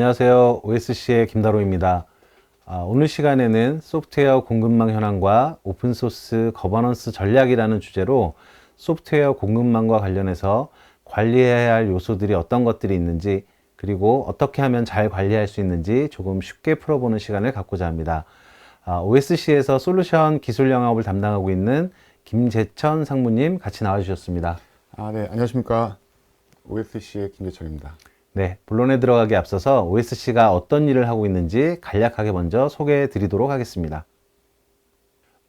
안녕하세요. OSC의 김다로입니다. 오늘 시간에는 소프트웨어 공급망 현황과 오픈소스 거버넌스 전략이라는 주제로 소프트웨어 공급망과 관련해서 관리해야 할 요소들이 어떤 것들이 있는지, 그리고 어떻게 하면 잘 관리할 수 있는지 조금 쉽게 풀어보는 시간을 갖고자 합니다. OSC에서 솔루션 기술 영업을 담당하고 있는 김재천 상무님 같이 나와주셨습니다. 네, 안녕하십니까. OSC의 김재철입니다. 네, 본론에 들어가기 앞서서 OSC가 어떤 일을 하고 있는지 간략하게 먼저 소개해 드리도록 하겠습니다.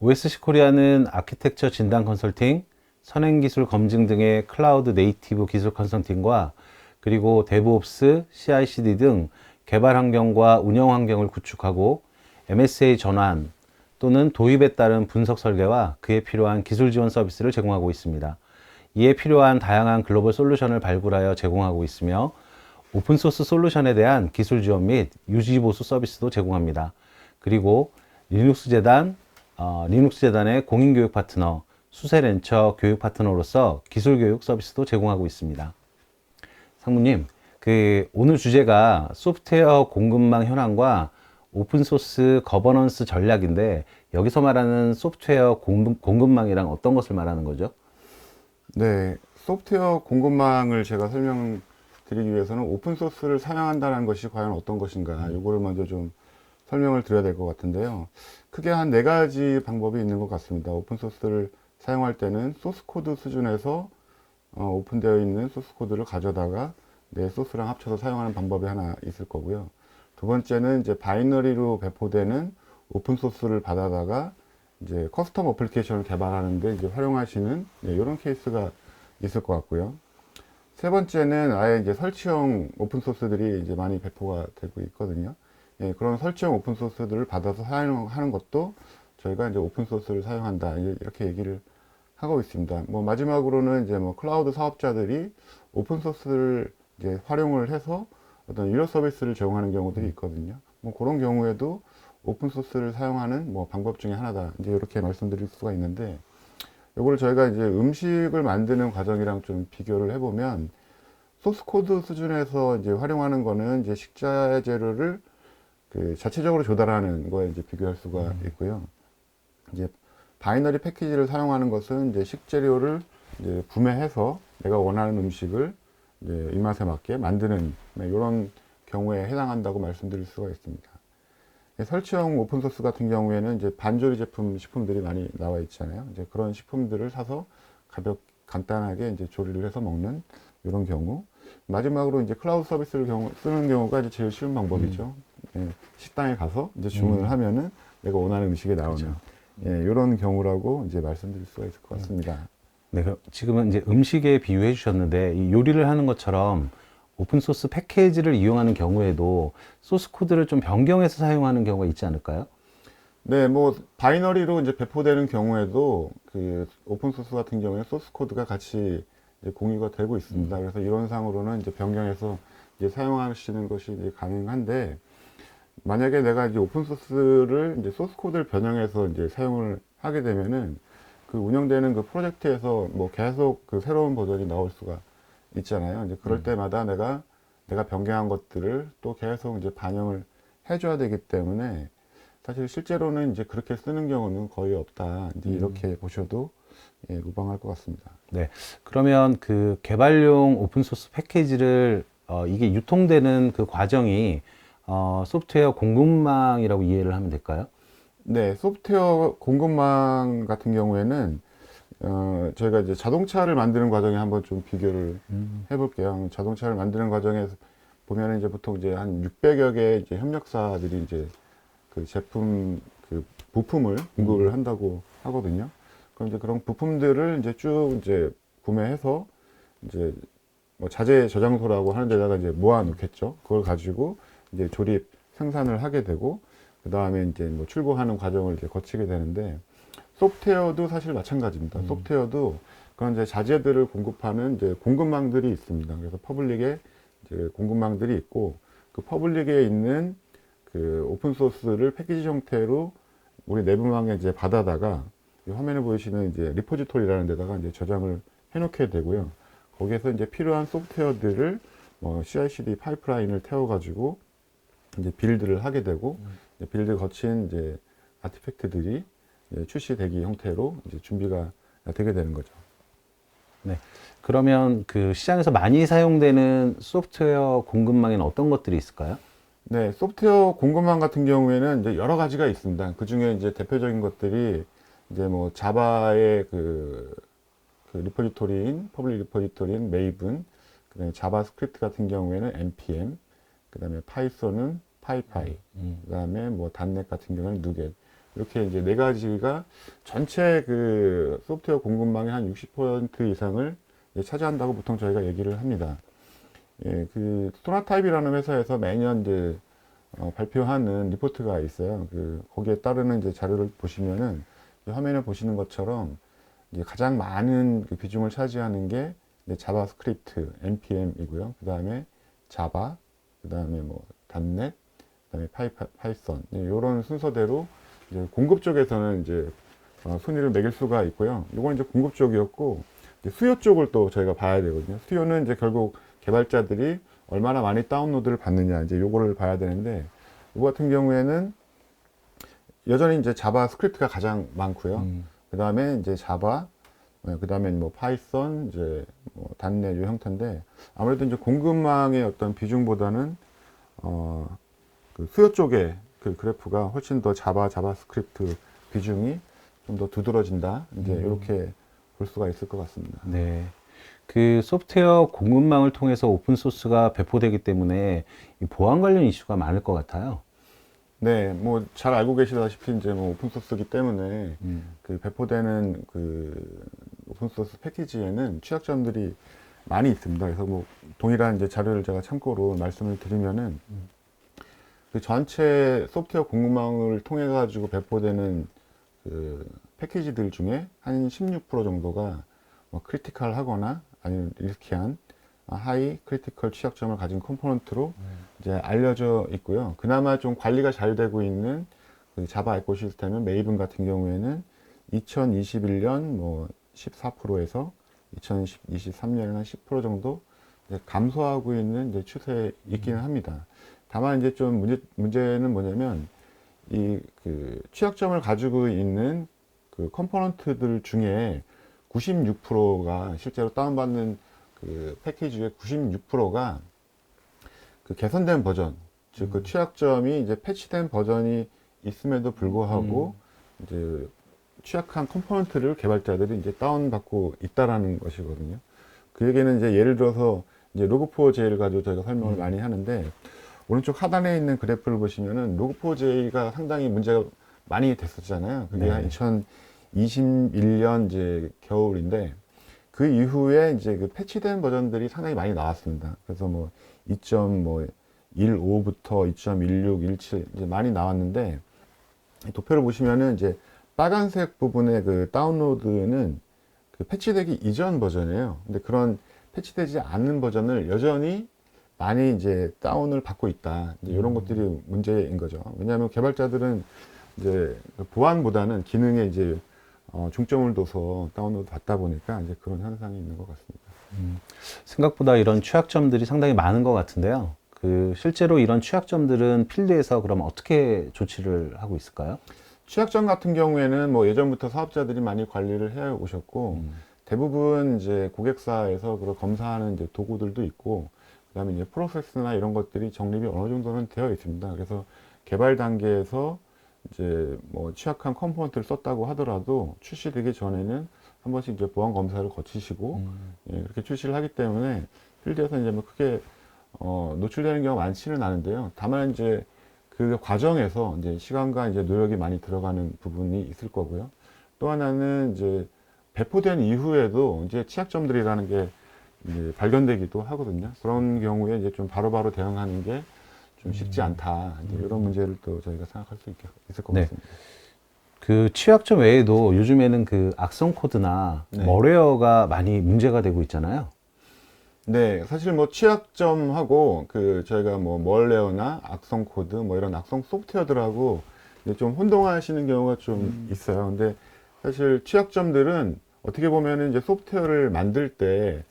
OSC 코리아는 아키텍처 진단 컨설팅, 선행기술 검증 등의 클라우드 네이티브 기술 컨설팅과 그리고 데브옵스, CI/CD 등 개발 환경과 운영 환경을 구축하고 MSA 전환 또는 도입에 따른 분석 설계와 그에 필요한 기술 지원 서비스를 제공하고 있습니다. 이에 필요한 다양한 글로벌 솔루션을 발굴하여 제공하고 있으며 오픈소스 솔루션에 대한 기술 지원 및 유지 보수 서비스도 제공합니다. 그리고 리눅스 재단의 공인교육 파트너, 수세렌처 교육 파트너로서 기술 교육 서비스도 제공하고 있습니다. 상무님, 오늘 주제가 소프트웨어 공급망 현황과 오픈소스 거버넌스 전략인데, 여기서 말하는 소프트웨어 공급망이랑 어떤 것을 말하는 거죠? 네, 소프트웨어 공급망을 제가 설명드리기 위해서는 오픈소스를 사용한다는 것이 과연 어떤 것인가, 이거를 먼저 좀 설명을 드려야 될 것 같은데요. 크게 한 네 가지 방법이 있는 것 같습니다. 오픈소스를 사용할 때는 소스코드 수준에서 오픈되어 있는 소스코드를 가져다가 내 소스랑 합쳐서 사용하는 방법이 하나 있을 거고요. 두 번째는 이제 바이너리로 배포되는 오픈소스를 받아다가 이제 커스텀 어플리케이션을 개발하는데 이제 활용하시는 이런 케이스가 있을 것 같고요. 세 번째는 아예 이제 설치형 오픈소스들이 이제 많이 배포가 되고 있거든요. 그런 설치형 오픈소스들을 받아서 사용하는 것도 저희가 이제 오픈소스를 사용한다, 이렇게 얘기를 하고 있습니다. 마지막으로는 이제 클라우드 사업자들이 오픈소스를 이제 활용을 해서 어떤 유료 서비스를 제공하는 경우들이 있거든요. 그런 경우에도 오픈소스를 사용하는 방법 중에 하나다, 이제 이렇게 말씀드릴 수가 있는데, 이걸 저희가 이제 음식을 만드는 과정이랑 좀 비교를 해보면, 소스코드 수준에서 이제 활용하는 거는 이제 식자 재료를 자체적으로 조달하는 거에 이제 비교할 수가 있고요. 이제 바이너리 패키지를 사용하는 것은 이제 식재료를 이제 구매해서 내가 원하는 음식을 이제 입맛에 맞게 만드는 이런 경우에 해당한다고 말씀드릴 수가 있습니다. 설치형 오픈소스 같은 경우에는 이제 반조리 식품들이 많이 나와 있잖아요. 이제 그런 식품들을 사서 간단하게 이제 조리를 해서 먹는 이런 경우. 마지막으로 이제 클라우드 서비스를 쓰는 경우가 이제 제일 쉬운 방법이죠. 식당에 가서 이제 주문을 하면은 내가 원하는 음식이 나오는, 그렇죠. 이런 경우라고 이제 말씀드릴 수가 있을 것 같습니다. 네, 지금은 이제 음식에 비유해 주셨는데, 이 요리를 하는 것처럼 오픈소스 패키지를 이용하는 경우에도 소스 코드를 좀 변경해서 사용하는 경우가 있지 않을까요? 네, 바이너리로 이제 배포되는 경우에도 그 오픈소스 같은 경우에 소스 코드가 같이 이제 공유가 되고 있습니다. 그래서 이론상으로는 이제 변경해서 이제 사용하시는 것이 이제 가능한데, 만약에 내가 이제 오픈소스를 이제 소스 코드를 변형해서 이제 사용을 하게 되면은 그 운영되는 그 프로젝트에서 계속 그 새로운 버전이 나올 수가 있잖아요. 이제 그럴 때마다 내가 변경한 것들을 또 계속 이제 반영을 해줘야 되기 때문에 사실 실제로는 이제 그렇게 쓰는 경우는 거의 없다, 이제 이렇게 보셔도 무방할 것 같습니다. 네. 그러면 그 개발용 오픈소스 패키지를 이게 유통되는 그 과정이 소프트웨어 공급망이라고 이해를 하면 될까요? 네, 소프트웨어 공급망 같은 경우에는 저희가 이제 자동차를 만드는 과정에 한번 좀 비교를 해볼게요. 자동차를 만드는 과정에서 보면은 이제 보통 이제 한 600여 개의 이제 협력사들이 이제 그 제품 그 부품을 공급을 한다고 하거든요. 그럼 이제 그런 부품들을 이제 쭉 이제 구매해서 이제 자재 저장소라고 하는 데다가 이제 모아 놓겠죠. 그걸 가지고 이제 조립 생산을 하게 되고, 그 다음에 이제 출고하는 과정을 이제 거치게 되는데, 소프트웨어도 사실 마찬가지입니다. 소프트웨어도 그런 이제 자재들을 공급하는 이제 공급망들이 있습니다. 그래서 퍼블릭에 이제 공급망들이 있고, 그 퍼블릭에 있는 그 오픈소스를 패키지 형태로 우리 내부망에 이제 받아다가 이 화면에 보이시는 이제 리포지토리라는 데다가 이제 저장을 해놓게 되고요. 거기에서 이제 필요한 소프트웨어들을 CI/CD 파이프라인을 태워가지고 이제 빌드를 하게 되고 이제 빌드 거친 이제 아티팩트들이 이제 출시되기 형태로 이제 준비가 되게 되는 거죠. 네. 그러면 그 시장에서 많이 사용되는 소프트웨어 공급망에는 어떤 것들이 있을까요? 네, 소프트웨어 공급망 같은 경우에는 이제 여러 가지가 있습니다. 그 중에 이제 대표적인 것들이 이제 뭐 자바의 그 리포지토리인 퍼블릭 리포지토리인 메이븐, 그다음에 자바스크립트 같은 경우에는 npm, 그다음에 파이썬은 파이파이, 그다음에 뭐 단넷 같은 경우는 누겟. 이렇게 이제 네 가지가 전체 그 소프트웨어 공급망의 한 60% 이상을 이제 차지한다고 보통 저희가 얘기를 합니다. 예, 그 소나타입이라는 회사에서 매년 이제 발표하는 리포트가 있어요. 그 거기에 따르는 이제 자료를 보시면은 화면에 보시는 것처럼 이제 가장 많은 그 비중을 차지하는 게 이제 자바스크립트 npm이고요. 그 다음에 자바, 그 다음에 뭐 단넷, 그 다음에 파이썬 이런 순서대로 이제 공급 쪽에서는 이제 순위를 매길 수가 있고요. 이건 이제 공급 쪽이었고 이제 수요 쪽을 또 저희가 봐야 되거든요. 수요는 이제 결국 개발자들이 얼마나 많이 다운로드를 받느냐 이제 요거를 봐야 되는데 이거 같은 경우에는 여전히 이제 자바스크립트가 가장 많고요. 그 다음에 이제 자바, 그 다음에 뭐 파이썬, 이제 뭐 단넷 요 형태인데 아무래도 이제 공급망의 어떤 비중보다는 그 수요 쪽에 그 그래프가 훨씬 더 자바스크립트 비중이 좀 더 두드러진다. 이제 이렇게 볼 수가 있을 것 같습니다. 네. 그 소프트웨어 공급망을 통해서 오픈 소스가 배포되기 때문에 이 보안 관련 이슈가 많을 것 같아요. 네, 뭐 잘 알고 계시다시피 이제 뭐 오픈 소스이기 때문에 그 배포되는 그 오픈 소스 패키지에는 취약점들이 많이 있습니다. 그래서 뭐 동일한 이제 자료를 제가 참고로 말씀을 드리면은 그 전체 소프트웨어 공급망을 통해 가지고 배포되는 그 패키지들 중에 한 16% 정도가 뭐 크리티컬 하거나 아니면 리스키한 하이 크리티컬 취약점을 가진 컴포넌트로 이제 알려져 있고요. 그나마 좀 관리가 잘 되고 있는 그 자바 에코시스템은 메이븐 같은 경우에는 2021년 뭐 14%에서 2023년에는 한 10% 정도 이제 감소하고 있는 이제 추세에 있기는 합니다. 다만 이제 좀 문제는 뭐냐면 이 그 취약점을 가지고 있는 그 컴포넌트들 중에 96%가 실제로 다운받는 그 패키지의 96%가 그 개선된 버전, 즉 그 취약점이 이제 패치된 버전이 있음에도 불구하고 이제 취약한 컴포넌트를 개발자들이 이제 다운받고 있다라는 것이거든요. 그 얘기는 이제 예를 들어서 이제 로그4j를 가지고 저희가 설명을 많이 하는데 오른쪽 하단에 있는 그래프를 보시면은 로그4j가 상당히 문제가 많이 됐었잖아요. 그게 한 2021년 이제 겨울인데 그 이후에 이제 그 패치된 버전들이 상당히 많이 나왔습니다. 그래서 뭐 2.15부터 2.16, 17 이제 많이 나왔는데 도표를 보시면은 이제 빨간색 부분의 그 다운로드는 그 패치되기 이전 버전이에요. 근데 그런 패치되지 않는 버전을 여전히 많이 이제 다운을 받고 있다. 이제 이런 것들이 문제인 거죠. 왜냐하면 개발자들은 이제 보안보다는 기능에 이제 중점을 둬서 다운로드 받다 보니까 이제 그런 현상이 있는 것 같습니다. 생각보다 이런 취약점들이 상당히 많은 것 같은데요. 그 실제로 이런 취약점들은 필드에서 그럼 어떻게 조치를 하고 있을까요? 취약점 같은 경우에는 뭐 예전부터 사업자들이 많이 관리를 해 오셨고 대부분 이제 고객사에서 그걸 검사하는 이제 도구들도 있고 그다음에 이제 프로세스나 이런 것들이 정립이 어느 정도는 되어 있습니다. 그래서 개발 단계에서 이제 뭐 취약한 컴포넌트를 썼다고 하더라도 출시되기 전에는 한 번씩 이제 보안 검사를 거치시고 예, 그렇게 출시를 하기 때문에 필드에서 이제 뭐 크게 노출되는 경우가 많지는 않은데요. 다만 이제 그 과정에서 이제 시간과 이제 노력이 많이 들어가는 부분이 있을 거고요. 또 하나는 이제 배포된 이후에도 이제 취약점들이라는 게 이제 발견되기도 하거든요. 그런 경우에 이제 좀 바로바로 대응하는 게 좀 쉽지 않다. 이제 이런 문제를 또 저희가 생각할 수 있을 것 네. 같습니다. 그 취약점 외에도 요즘에는 그 악성 코드나 네. 멀웨어가 많이 문제가 되고 있잖아요. 네, 사실 뭐 취약점하고 그 저희가 뭐 멀웨어나 악성 코드 뭐 이런 악성 소프트웨어들하고 이제 좀 혼동하시는 경우가 좀 있어요. 근데 사실 취약점들은 어떻게 보면은 이제 소프트웨어를 만들 때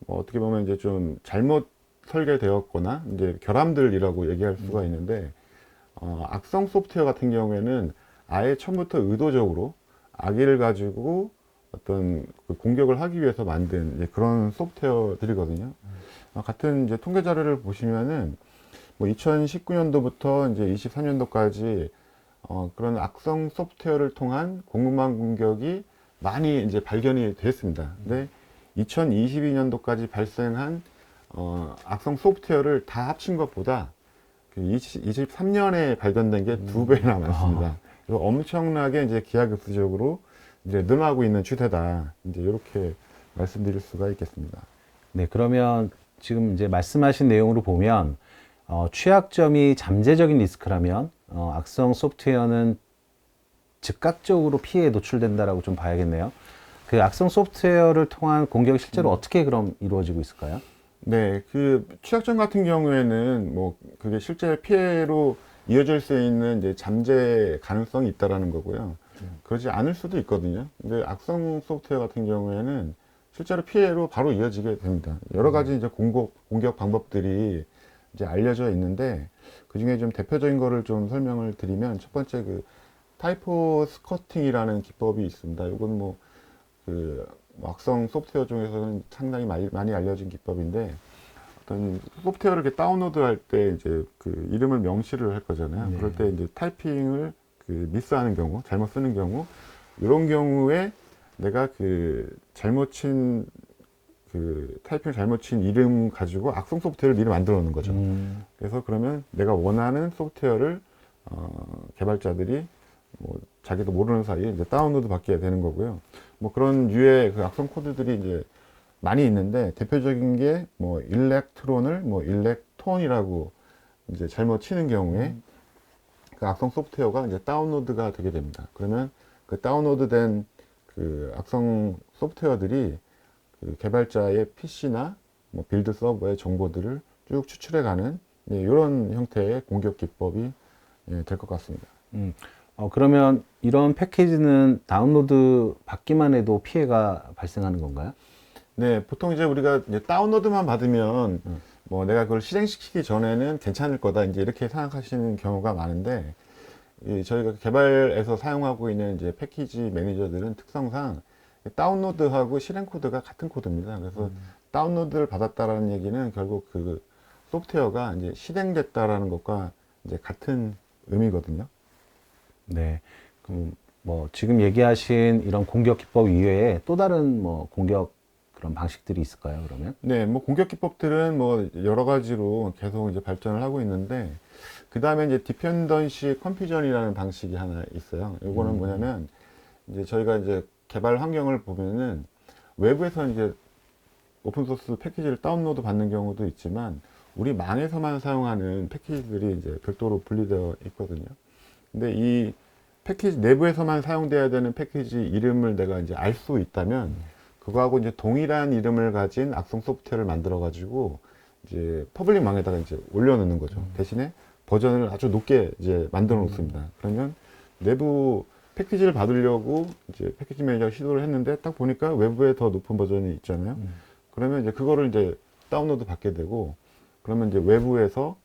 어떻게 보면 이제 좀 잘못 설계되었거나 이제 결함들이라고 얘기할 수가 있는데 악성 소프트웨어 같은 경우에는 아예 처음부터 의도적으로 악의를 가지고 어떤 그 공격을 하기 위해서 만든 이제 그런 소프트웨어들이거든요. 같은 이제 통계 자료를 보시면은 뭐 2019년도부터 이제 23년도까지 그런 악성 소프트웨어를 통한 공급망 공격이 많이 이제 발견이 됐습니다. 근데 2022년도까지 발생한 악성 소프트웨어를 다 합친 것보다 그 23년에 발견된 게 2배나 많습니다. 그래서 엄청나게 이제 기하급수적으로 이제 늘어나고 있는 추세다. 이제 이렇게 말씀드릴 수가 있겠습니다. 네, 그러면 지금 이제 말씀하신 내용으로 보면 취약점이 잠재적인 리스크라면 악성 소프트웨어는 즉각적으로 피해에 노출된다라고 좀 봐야겠네요. 그 악성 소프트웨어를 통한 공격이 실제로 어떻게 그럼 이루어지고 있을까요? 네, 그 취약점 같은 경우에는 뭐 그게 실제 피해로 이어질 수 있는 이제 잠재 가능성이 있다라는 거고요. 그러지 않을 수도 있거든요. 근데 악성 소프트웨어 같은 경우에는 실제로 피해로 바로 이어지게 됩니다. 여러 가지 이제 공격 방법들이 이제 알려져 있는데 그 중에 좀 대표적인 거를 좀 설명을 드리면 첫 번째 그 타이포 스커팅이라는 기법이 있습니다. 이건 뭐 악성 소프트웨어 중에서는 상당히 많이 알려진 기법인데 어떤 소프트웨어를 이렇게 다운로드 할 때 이제 그 이름을 명시를 할 거잖아요. 네. 그럴 때 이제 타이핑을 그 미스하는 경우, 잘못 쓰는 경우, 이런 경우에 내가 그 잘못 친 그 타이핑을 잘못 친 이름 가지고 악성 소프트웨어를 미리 만들어 놓는 거죠. 그래서 그러면 내가 원하는 소프트웨어를 개발자들이 뭐 자기도 모르는 사이에 이제 다운로드 받게 되는 거고요. 뭐 그런 유의 그 악성 코드들이 이제 많이 있는데 대표적인 게 뭐 일렉트론을 뭐 일렉톤이라고 이제 잘못 치는 경우에 그 악성 소프트웨어가 이제 다운로드가 되게 됩니다. 그러면 그 다운로드된 그 악성 소프트웨어들이 그 개발자의 PC나 뭐 빌드 서버의 정보들을 쭉 추출해가는 이런 형태의 공격 기법이 될 것 같습니다. 그러면 이런 패키지는 다운로드 받기만 해도 피해가 발생하는 건가요? 네, 보통 이제 우리가 이제 다운로드만 받으면 뭐 내가 그걸 실행시키기 전에는 괜찮을 거다 이제 이렇게 생각하시는 경우가 많은데 저희가 개발에서 사용하고 있는 이제 패키지 매니저들은 특성상 다운로드하고 실행 코드가 같은 코드입니다. 그래서 다운로드를 받았다라는 얘기는 결국 그 소프트웨어가 이제 실행됐다라는 것과 이제 같은 의미거든요. 네. 그럼 뭐 지금 얘기하신 이런 공격 기법 이외에 또 다른 뭐 공격 그런 방식들이 있을까요, 그러면? 네, 뭐 공격 기법들은 뭐 여러 가지로 계속 이제 발전을 하고 있는데 그 다음에 이제 디펜던시 컨퓨전이라는 방식이 하나 있어요. 이거는 뭐냐면 이제 저희가 이제 개발 환경을 보면은 외부에서 이제 오픈소스 패키지를 다운로드 받는 경우도 있지만 우리 망에서만 사용하는 패키지들이 이제 별도로 분리되어 있거든요. 근데 이 패키지 내부에서만 사용돼야 되는 패키지 이름을 내가 이제 알 수 있다면 그거하고 이제 동일한 이름을 가진 악성 소프트웨어를 만들어 가지고 이제 퍼블릭 망에다가 이제 올려놓는 거죠. 대신에 버전을 아주 높게 이제 만들어 놓습니다. 그러면 내부 패키지를 받으려고 이제 패키지 매니저가 시도를 했는데 딱 보니까 외부에 더 높은 버전이 있잖아요. 그러면 이제 그거를 이제 다운로드 받게 되고 그러면 이제 외부에서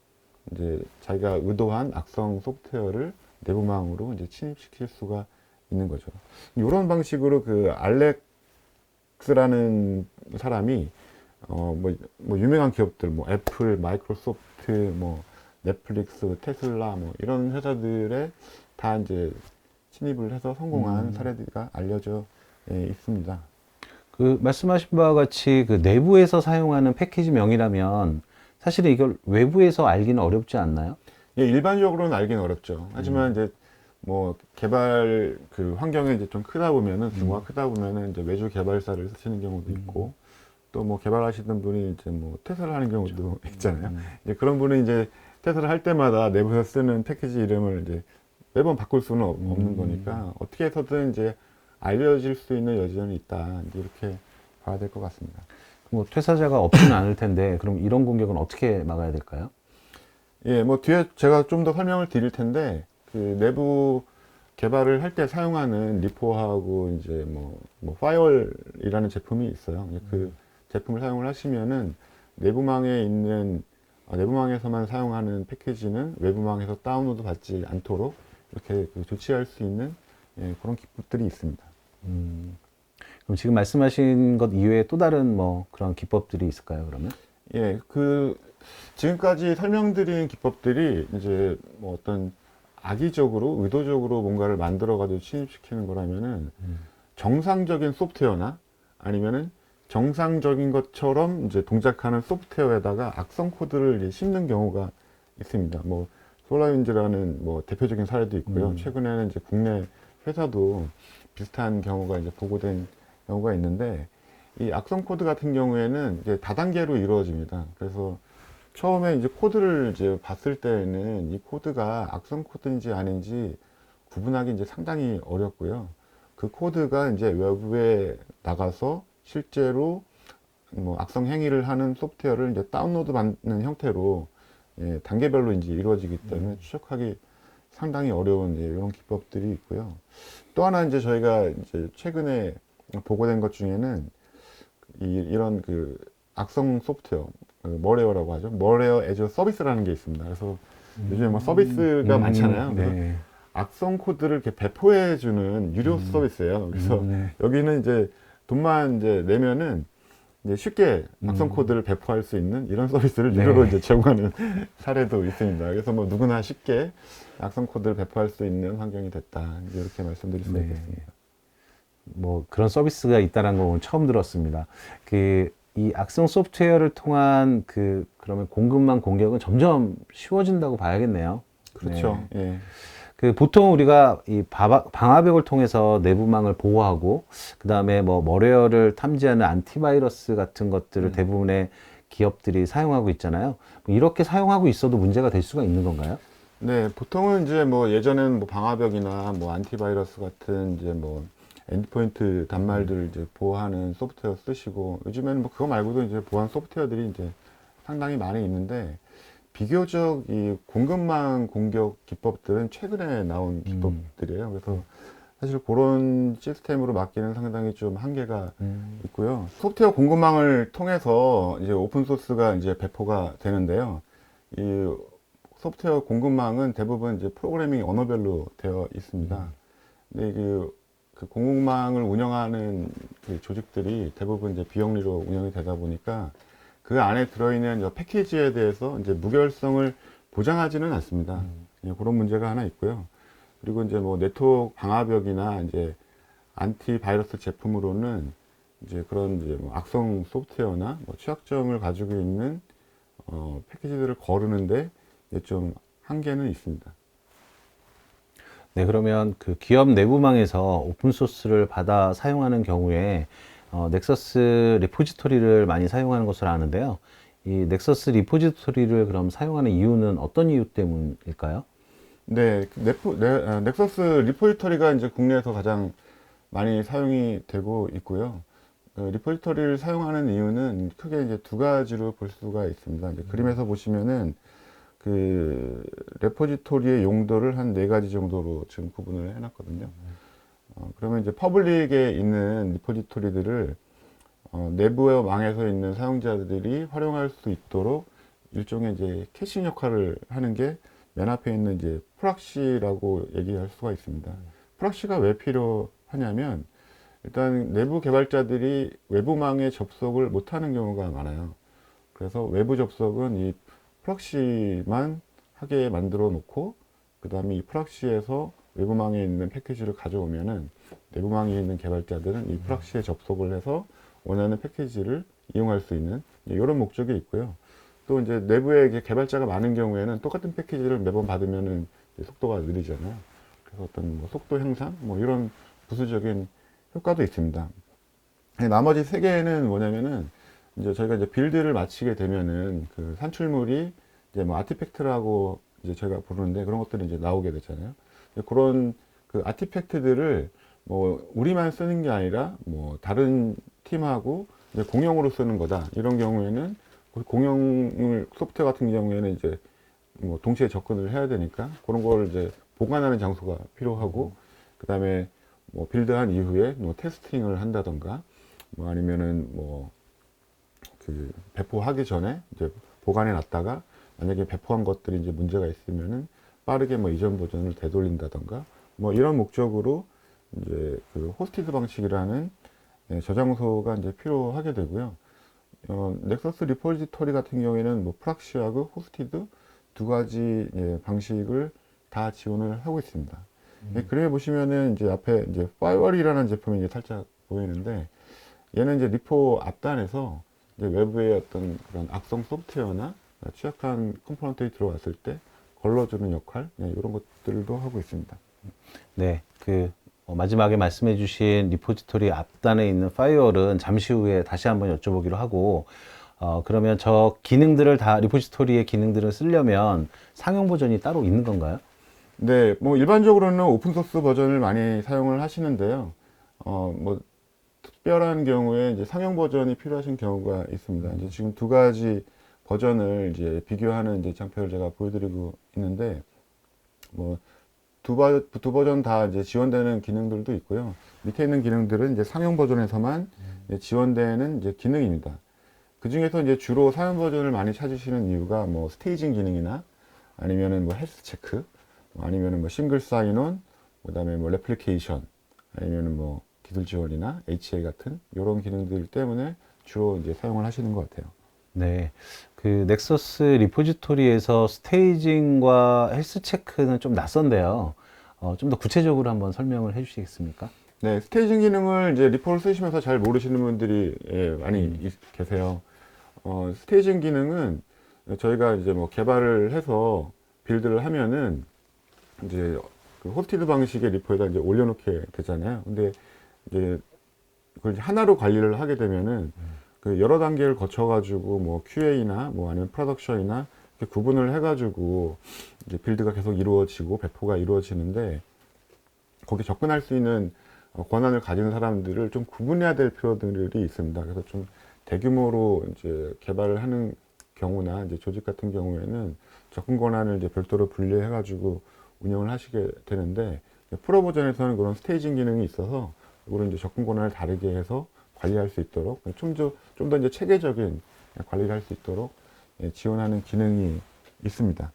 이제 자기가 의도한 악성 소프트웨어를 내부망으로 이제 침입시킬 수가 있는 거죠. 이런 방식으로 그 알렉스라는 사람이 뭐 유명한 기업들 뭐 애플, 마이크로소프트, 뭐 넷플릭스, 테슬라 뭐 이런 회사들에 다 이제 침입을 해서 성공한 사례가 알려져 있습니다. 그 말씀하신 바와 같이 그 내부에서 사용하는 패키지 명이라면 사실은 이걸 외부에서 알기는 어렵지 않나요? 예, 일반적으로는 알기는 어렵죠. 하지만 이제 뭐 개발 그 환경이 이제 좀 크다 보면은 규모가 크다 보면은 이제 외주 개발사를 쓰시는 경우도 있고 또 뭐 개발하시는 분이 이제 뭐 퇴사를 하는 경우도 있잖아요. 이제 그런 분은 이제 퇴사를 할 때마다 내부에서 쓰는 패키지 이름을 이제 매번 바꿀 수는 없는 거니까 어떻게 해서든 이제 알려질 수 있는 여지는 있다. 이제 이렇게 봐야 될 것 같습니다. 뭐 퇴사자가 없지는 않을 텐데 그럼 이런 공격은 어떻게 막아야 될까요? 예, 뭐 뒤에 제가 좀 더 설명을 드릴 텐데 그 내부 개발을 할 때 사용하는 리포하고 이제 뭐 파이어월이라는 제품이 있어요. 그 제품을 사용을 하시면은 내부망에 있는 내부망에서만 사용하는 패키지는 외부망에서 다운로드 받지 않도록 이렇게 조치할 수 있는 그런 기법들이 있습니다. 그럼 지금 말씀하신 것 이외에 또 다른 뭐 그런 기법들이 있을까요, 그러면? 예, 지금까지 설명드린 기법들이 이제 뭐 어떤 악의적으로, 의도적으로 뭔가를 만들어가지고 침입시키는 거라면은 정상적인 소프트웨어나 아니면은 정상적인 것처럼 이제 동작하는 소프트웨어에다가 악성 코드를 이제 심는 경우가 있습니다. 뭐, 솔라윈즈라는 뭐 대표적인 사례도 있고요. 최근에는 이제 국내 회사도 비슷한 경우가 이제 보고된 경우가 있는데, 이 악성 코드 같은 경우에는 이제 다단계로 이루어집니다. 그래서 처음에 이제 코드를 이제 봤을 때는 이 코드가 악성 코드인지 아닌지 구분하기 이제 상당히 어렵고요. 그 코드가 이제 외부에 나가서 실제로 뭐 악성 행위를 하는 소프트웨어를 이제 다운로드 받는 형태로 단계별로 이제 이루어지기 때문에 추적하기 상당히 어려운 이런 기법들이 있고요. 또 하나 이제 저희가 이제 최근에 보고된 것 중에는 이런 악성 소프트웨어, 머레어라고 하죠. 머레어 애저 서비스라는 게 있습니다. 그래서 요즘에 뭐 서비스가 많잖아요. 그래서 네. 악성 코드를 이렇게 배포해주는 유료 서비스예요. 그래서 네. 여기는 이제 돈만 이제 내면은 이제 쉽게 악성 코드를 배포할 수 있는 이런 서비스를 유료로 네. 이제 제공하는 사례도 있습니다. 그래서 뭐 누구나 쉽게 악성 코드를 배포할 수 있는 환경이 됐다. 이제 이렇게 말씀드릴 수 네. 있겠습니다. 뭐 그런 서비스가 있다는 거 오늘 처음 들었습니다. 이 악성 소프트웨어를 통한 그러면 공급망 공격은 점점 쉬워진다고 봐야겠네요. 그렇죠. 네. 예. 보통 우리가 이 방화벽을 통해서 내부망을 보호하고, 그 다음에 뭐 머레어를 탐지하는 안티바이러스 같은 것들을 대부분의 기업들이 사용하고 있잖아요. 이렇게 사용하고 있어도 문제가 될 수가 있는 건가요? 네, 보통은 이제 뭐 예전에는 뭐 방화벽이나 뭐 안티바이러스 같은 이제 뭐 엔드포인트 단말들을 이제 보호하는 소프트웨어 쓰시고, 요즘에는 뭐 그거 말고도 이제 보안 소프트웨어들이 이제 상당히 많이 있는데, 비교적 이 공급망 공격 기법들은 최근에 나온 기법들이에요. 그래서 사실 그런 시스템으로 막기는 상당히 좀 한계가 있고요. 소프트웨어 공급망을 통해서 이제 오픈소스가 이제 배포가 되는데요. 이 소프트웨어 공급망은 대부분 이제 프로그래밍 언어별로 되어 있습니다. 근데 그 공급망을 운영하는 그 조직들이 대부분 이제 비영리로 운영이 되다 보니까 그 안에 들어있는 패키지에 대해서 이제 무결성을 보장하지는 않습니다. 그런 문제가 하나 있고요. 그리고 이제 뭐 네트워크 방화벽이나 이제 안티바이러스 제품으로는 이제 그런 이제 뭐 악성 소프트웨어나 뭐 취약점을 가지고 있는 패키지들을 거르는데 이제 좀 한계는 있습니다. 네, 그러면 그 기업 내부망에서 오픈소스를 받아 사용하는 경우에 넥서스 리포지토리를 많이 사용하는 것으로 아는데요. 이 넥서스 리포지토리를 그럼 사용하는 이유는 어떤 이유 때문일까요? 네, 넥서스 리포지터리가 이제 국내에서 가장 많이 사용이 되고 있고요. 리포지터리를 사용하는 이유는 크게 이제 두 가지로 볼 수가 있습니다. 이제 그림에서 보시면은 그 레포지토리의 용도를 한 네 가지 정도로 지금 구분을 해놨거든요. 그러면 이제 퍼블릭에 있는 리포지토리들을 내부의 망에서 있는 사용자들이 활용할 수 있도록 일종의 이제 캐싱 역할을 하는 게 맨 앞에 있는 이제 프락시라고 얘기할 수가 있습니다. 프락시가 왜 필요하냐면 일단 내부 개발자들이 외부망에 접속을 못하는 경우가 많아요. 그래서 외부 접속은 이 프락시만 하게 만들어 놓고 그 다음에 이 프락시에서 외부망에 있는 패키지를 가져오면은 내부망에 있는 개발자들은 이 프락시에 접속을 해서 원하는 패키지를 이용할 수 있는 이런 목적이 있고요. 또 이제 내부에 이제 개발자가 많은 경우에는 똑같은 패키지를 매번 받으면은 속도가 느리잖아요. 그래서 어떤 뭐 속도 향상 뭐 이런 부수적인 효과도 있습니다. 나머지 세 개는 뭐냐면은 이제 저희가 이제 빌드를 마치게 되면은 그 산출물이 이제 뭐 아티팩트라고 이제 저희가 부르는데 그런 것들이 이제 나오게 되잖아요. 그런 그 아티팩트들을 뭐 우리만 쓰는 게 아니라 뭐 다른 팀하고 이제 공용으로 쓰는 거다. 이런 경우에는 공용 소프트웨어 같은 경우에는 이제 뭐 동시에 접근을 해야 되니까 그런 걸 이제 보관하는 장소가 필요하고 그 다음에 뭐 빌드한 이후에 뭐 테스팅을 한다던가 뭐 아니면은 뭐 그 배포하기 전에 이제 보관해 놨다가 만약에 배포한 것들이 이제 문제가 있으면은 빠르게 뭐 이전 버전을 되돌린다던가 뭐 이런 목적으로 이제 그 호스티드 방식이라는 저장소가 이제 필요하게 되고요. 넥서스 리포지토리 같은 경우에는 뭐 프락시하고 호스티드 두 가지 방식을 다 지원을 하고 있습니다. 그림에 보시면은 이제 앞에 이제 파이월이라는 제품이 이제 살짝 보이는데 얘는 이제 리포 앞단에서 이제 외부의 어떤 그런 악성 소프트웨어나 취약한 컴포넌트들이 들어왔을 때 걸러주는 역할 이런 것들도 하고 있습니다. 네, 마지막에 말씀해주신 리포지토리 앞단에 있는 파이어월은 잠시 후에 다시 한번 여쭤보기로 하고, 그러면 저 기능들을 다, 리포지토리의 기능들을 쓰려면 상용 버전이 따로 있는 건가요? 네, 뭐 일반적으로는 오픈소스 버전을 많이 사용을 하시는데요. 뭐 특별한 경우에 이제 상용 버전이 필요하신 경우가 있습니다. 이제 지금 두 가지 버전을 이제 비교하는 이제 장표를 제가 보여드리고 있는데, 뭐 두 버전 다 이제 지원되는 기능들도 있고요. 밑에 있는 기능들은 이제 상용 버전에서만 이제 지원되는 이제 기능입니다. 그 중에서 이제 주로 상용 버전을 많이 찾으시는 이유가 뭐 스테이징 기능이나 아니면은 뭐 헬스 체크, 아니면은 뭐 싱글 사인온, 그다음에 뭐 레플리케이션, 아니면은 뭐 기술 지원이나 HA 같은 이런 기능들 때문에 주로 이제 사용을 하시는 것 같아요. 네, 넥서스 리포지토리에서 스테이징과 헬스 체크는 좀 낯선데요. 좀 더 구체적으로 한번 설명을 해주시겠습니까? 네, 스테이징 기능을 이제 리포를 쓰시면서 잘 모르시는 분들이 많이 계세요. 스테이징 기능은 저희가 이제 뭐 개발을 해서 빌드를 하면은 이제 그 호스티드 방식의 리포에다 이제 올려놓게 되잖아요. 근데 이제 그걸 이제 하나로 관리를 하게 되면은 그 여러 단계를 거쳐가지고 뭐 QA나 뭐 아니면 프로덕션이나 이렇게 구분을 해가지고 이제 빌드가 계속 이루어지고 배포가 이루어지는데 거기 접근할 수 있는 권한을 가진 사람들을 좀 구분해야 될 필요들이 있습니다. 그래서 좀 대규모로 이제 개발을 하는 경우나 이제 조직 같은 경우에는 접근 권한을 이제 별도로 분리해가지고 운영을 하시게 되는데 프로 버전에서는 그런 스테이징 기능이 있어서 이거를 이제 접근 권한을 다르게 해서 관리할 수 있도록 좀 더 이제 체계적인 관리를 할 수 있도록 지원하는 기능이 있습니다.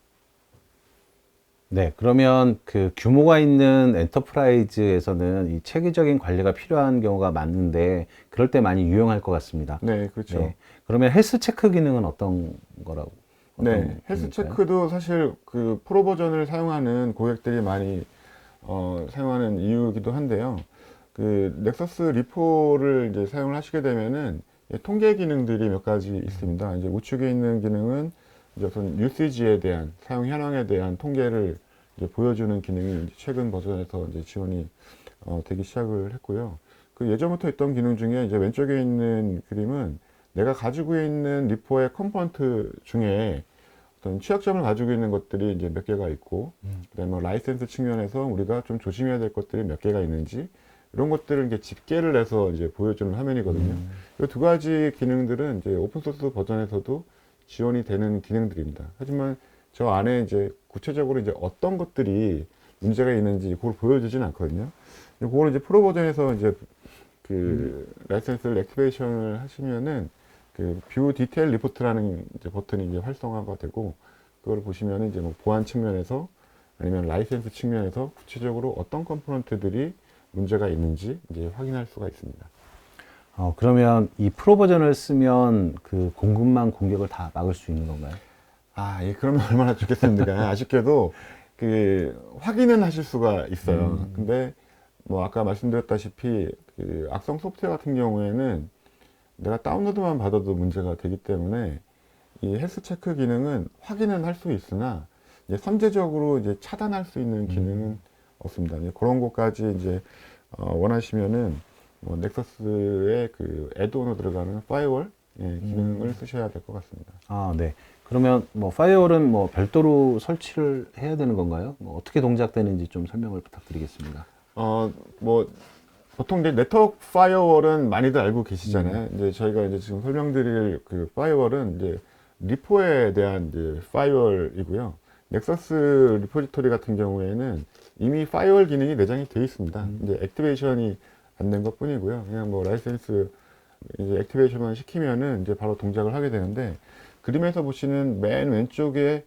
네, 그러면 규모가 있는 엔터프라이즈에서는 이 체계적인 관리가 필요한 경우가 많은데, 그럴 때 많이 유용할 것 같습니다. 네, 그렇죠. 네, 그러면 헬스 체크 기능은 어떤 거라고? 네, 헬스 기능일까요? 체크도 사실 그 프로 버전을 사용하는 고객들이 많이 사용하는 이유이기도 한데요. 그 넥서스 리포를 이제 사용을 하시게 되면은 통계 기능들이 몇 가지 있습니다. 이제 우측에 있는 기능은 이제 우선 유시지에 대한 사용 현황에 대한 통계를 이제 보여주는 기능이 이제 최근 버전에서 이제 지원이 되기 시작을 했고요. 그 예전부터 있던 기능 중에 이제 왼쪽에 있는 그림은 내가 가지고 있는 리포의 컴포넌트 중에 어떤 취약점을 가지고 있는 것들이 이제 몇 개가 있고, 그다음에 뭐 라이센스 측면에서 우리가 좀 조심해야 될 것들이 몇 개가 있는지 이런 것들을 이제 집계를 해서 이제 보여주는 화면이거든요. 이 두 가지 기능들은 이제 오픈소스 버전에서도 지원이 되는 기능들입니다. 하지만 저 안에 이제 구체적으로 이제 어떤 것들이 문제가 있는지 그걸 보여주진 않거든요. 그걸 이제 프로 버전에서 이제 그 라이센스를 액티베이션을 하시면은 그 뷰 디테일 리포트라는 이제 버튼이 이제 활성화가 되고 그걸 보시면은 이제 뭐 보안 측면에서 아니면 라이센스 측면에서 구체적으로 어떤 컴포넌트들이 문제가 있는지 이제 확인할 수가 있습니다. 그러면 이 프로 버전을 쓰면 그 공급망 공격을 다 막을 수 있는 건가요? 아, 예, 그러면 얼마나 좋겠습니까? 아쉽게도 그 확인은 하실 수가 있어요. 근데 뭐 아까 말씀드렸다시피 그 악성 소프트웨어 같은 경우에는 내가 다운로드만 받아도 문제가 되기 때문에 이 헬스 체크 기능은 확인은 할 수 있으나 이제 선제적으로 이제 차단할 수 있는 기능은 없습니다. 이제 그런 것까지 이제 원하시면은 뭐 넥서스의 그 애드온으로 들어가는 파이어월 기능을 쓰셔야 될 것 같습니다. 아, 네. 그러면 뭐 파이어월은 뭐 별도로 설치를 해야 되는 건가요? 뭐 어떻게 동작되는지 좀 설명을 부탁드리겠습니다. 뭐 보통 이제 네트워크 파이어월은 많이들 알고 계시잖아요. 이제 저희가 이제 지금 설명드릴 그 파이어월은 이제 리포에 대한 이제 파이어월이고요. 넥서스 리포지토리 같은 경우에는 이미 파이어월 기능이 내장이 되어 있습니다. 이제 액티베이션이 안 된 것 뿐이고요. 그냥 뭐 라이센스 이제 액티베이션만 시키면은 이제 바로 동작을 하게 되는데, 그림에서 보시는 맨 왼쪽에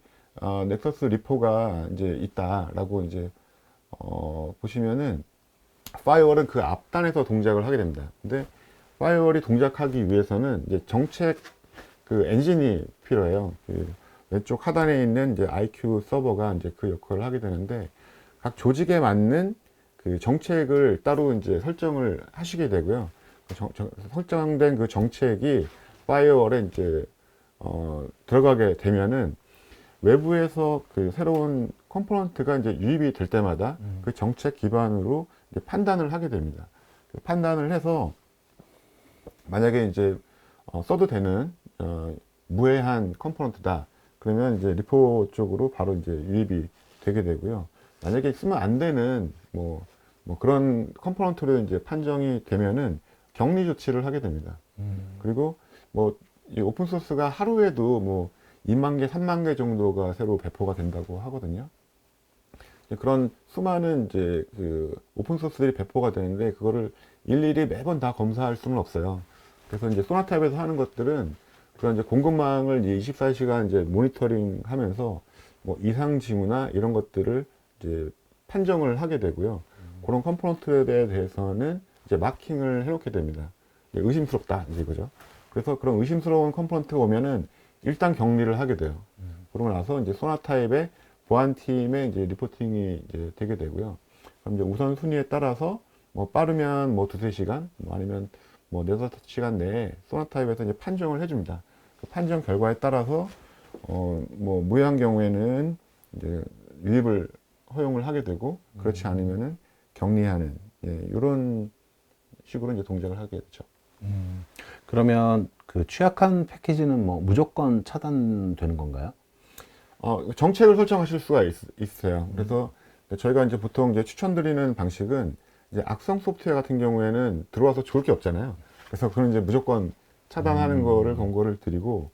넥서스 리포가 이제 있다라고 이제 보시면은 파이어월은 그 앞단에서 동작을 하게 됩니다. 근데 파이어월이 동작하기 위해서는 이제 정책 그 엔진이 필요해요. 그 왼쪽 하단에 있는 이제 IQ 서버가 이제 그 역할을 하게 되는데, 각 조직에 맞는 그 정책을 따로 이제 설정을 하시게 되고요. 설정된 그 정책이 파이어월에 이제 들어가게 되면은 외부에서 그 새로운 컴포넌트가 이제 유입이 될 때마다 그 정책 기반으로 이제 판단을 하게 됩니다. 그 판단을 해서 만약에 이제 써도 되는 무해한 컴포넌트다, 그러면 이제 리포 쪽으로 바로 이제 유입이 되게 되고요. 만약에 쓰면 안 되는 뭐 그런 컴포넌트로 이제 판정이 되면은 격리 조치를 하게 됩니다. 그리고 뭐 이 오픈 소스가 하루에도 뭐 2만 개, 3만 개 정도가 새로 배포가 된다고 하거든요. 그런 수많은 이제 그 오픈 소스들이 배포가 되는데, 그거를 일일이 매번 다 검사할 수는 없어요. 그래서 이제 소나타입에서 하는 것들은 그런 이제 공급망을 이제 24시간 이제 모니터링 하면서 뭐 이상 징후나 이런 것들을 이제 판정을 하게 되고요. 그런 컴포넌트에 대해서는 이제 마킹을 해놓게 됩니다. 의심스럽다, 이제 이거죠. 그래서 그런 의심스러운 컴포넌트가 오면은 일단 격리를 하게 돼요. 그러고 나서 이제 소나타입의 보안팀에 이제 리포팅이 이제 되게 되고요. 그럼 이제 우선순위에 따라서 뭐 빠르면 뭐 두세 시간, 뭐 아니면 뭐 네다섯 시간 내에 소나타입에서 이제 판정을 해줍니다. 그 판정 결과에 따라서 뭐 무해한 경우에는 이제 유입을 허용을 하게 되고, 그렇지 않으면은 격리하는, 이런 식으로 이제 동작을 하게 되죠. 그러면 그 취약한 패키지는 뭐 무조건 차단되는 건가요? 정책을 설정하실 수가 있어요. 그래서 저희가 이제 보통 이제 추천드리는 방식은, 이제 악성 소프트웨어 같은 경우에는 들어와서 좋을 게 없잖아요. 그래서 그건 이제 무조건 차단하는 거를 권고를 드리고,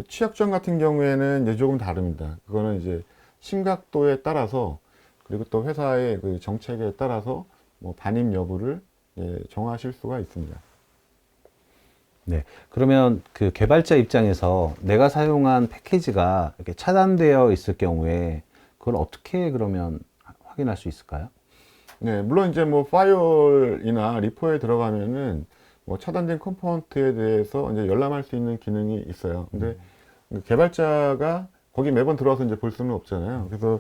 취약점 같은 경우에는 이제 조금 다릅니다. 그거는 이제 심각도에 따라서, 그리고 또 회사의 그 정책에 따라서 뭐 반입 여부를 정하실 수가 있습니다. 네. 그러면 그 개발자 입장에서 내가 사용한 패키지가 이렇게 차단되어 있을 경우에 그걸 어떻게 그러면 확인할 수 있을까요? 네, 물론 이제 뭐 파이어월이나 리포에 들어가면은 뭐 차단된 컴포넌트에 대해서 이제 열람할 수 있는 기능이 있어요. 근데 개발자가 거기 매번 들어와서 이제 볼 수는 없잖아요. 그래서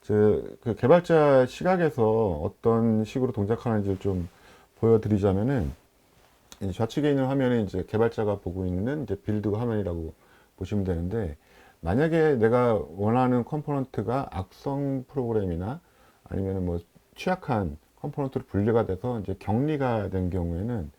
그 개발자 시각에서 어떤 식으로 동작하는지를 좀 보여드리자면은, 이제 좌측에 있는 화면에 이제 개발자가 보고 있는 이제 빌드 화면이라고 보시면 되는데, 만약에 내가 원하는 컴포넌트가 악성 프로그램이나 아니면 뭐 취약한 컴포넌트로 분류가 돼서 이제 격리가 된 경우에는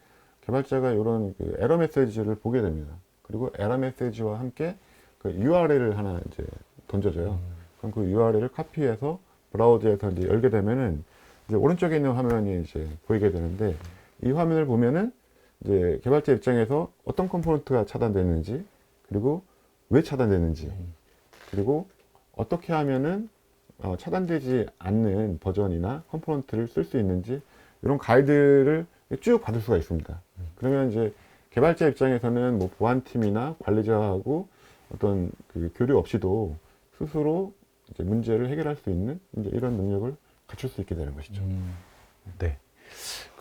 개발자가 이런 그 에러 메시지를 보게 됩니다. 그리고 에러 메시지와 함께 그 URL을 하나 이제 던져줘요. 그럼 그 URL을 카피해서 브라우저에서 이제 열게 되면은 이제 오른쪽에 있는 화면이 이제 보이게 되는데, 이 화면을 보면은 이제 개발자 입장에서 어떤 컴포넌트가 차단됐는지, 그리고 왜 차단됐는지, 그리고 어떻게 하면은 차단되지 않는 버전이나 컴포넌트를 쓸 수 있는지, 이런 가이드를 쭉 받을 수가 있습니다. 그러면 이제 개발자 입장에서는 뭐 보안팀이나 관리자하고 어떤 그 교류 없이도 스스로 이제 문제를 해결할 수 있는 이제 이런 능력을 갖출 수 있게 되는 것이죠. 네.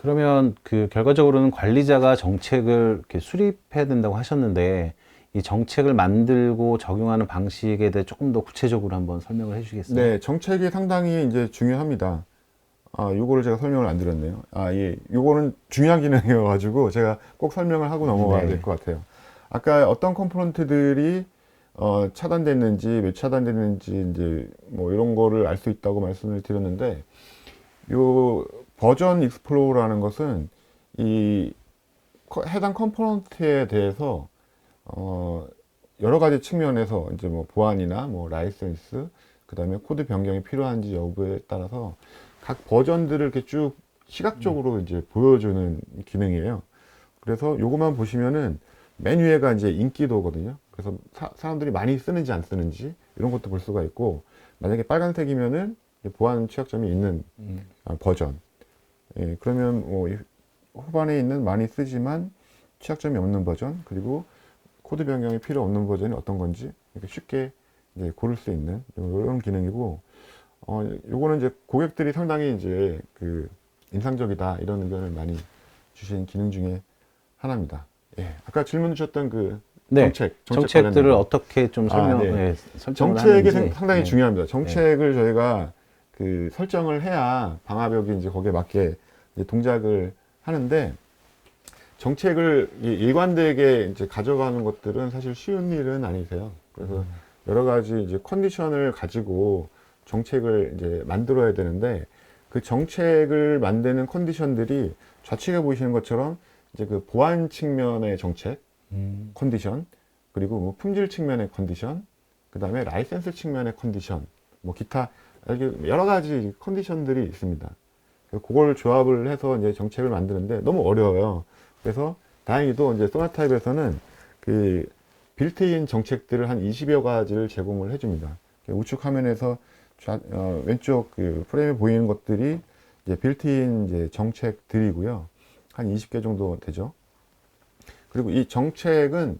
그러면 그 결과적으로는 관리자가 정책을 이렇게 수립해야 된다고 하셨는데, 이 정책을 만들고 적용하는 방식에 대해 조금 더 구체적으로 한번 설명을 해 주시겠어요? 네, 정책이 상당히 이제 중요합니다. 요거를 제가 설명을 안 드렸네요. 예, 요거는 중요한 기능이어가지고 제가 꼭 설명을 하고 넘어가야 네. 될 것 같아요. 아까 어떤 컴포넌트들이 차단됐는지, 왜 차단됐는지, 이제 뭐 이런 거를 알 수 있다고 말씀을 드렸는데, 요 버전 익스플로러라는 것은 이 해당 컴포넌트에 대해서 여러 가지 측면에서 이제 뭐 보안이나 뭐 라이센스, 그 다음에 코드 변경이 필요한지 여부에 따라서 각 버전들을 이렇게 쭉 시각적으로 이제 보여주는 기능이에요. 그래서 요것만 보시면은 맨 위에가 이제 인기도거든요. 그래서 사람들이 많이 쓰는지 안 쓰는지 이런 것도 볼 수가 있고, 만약에 빨간색이면은 보안 취약점이 있는 버전. 예, 그러면 뭐 후반에 있는 많이 쓰지만 취약점이 없는 버전, 그리고 코드 변경이 필요 없는 버전이 어떤 건지 이렇게 쉽게 이제 고를 수 있는 이런 기능이고, 요거는 이제 고객들이 상당히 이제 그 인상적이다 이런 의견을 많이 주신 기능 중에 하나입니다. 예, 아까 질문 주셨던 그 네, 정책 정책들을 관련된 거. 어떻게 좀 설명, 네. 예, 설정을 정책이 하는지. 상당히 네. 중요합니다. 정책을 저희가 그 설정을 해야 방화벽이 이제 거기에 맞게 이제 동작을 하는데, 정책을 일관되게 이제 가져가는 것들은 사실 쉬운 일은 아니세요. 그래서 여러 가지 이제 컨디션을 가지고 정책을 이제 만들어야 되는데, 그 정책을 만드는 컨디션들이 좌측에 보이시는 것처럼 이제 그 보안 측면의 정책, 컨디션, 그리고 뭐 품질 측면의 컨디션, 그 다음에 라이센스 측면의 컨디션, 뭐 기타 이렇게 여러 가지 컨디션들이 있습니다. 그걸 조합을 해서 이제 정책을 만드는데 너무 어려워요. 그래서 다행히도 이제 소나타입에서는 그 빌트인 정책들을 한 20여 가지를 제공을 해줍니다. 우측 화면에서 왼쪽 그 프레임에 보이는 것들이 이제 빌트인 이제 정책들이고요. 한 20개 정도 되죠. 그리고 이 정책은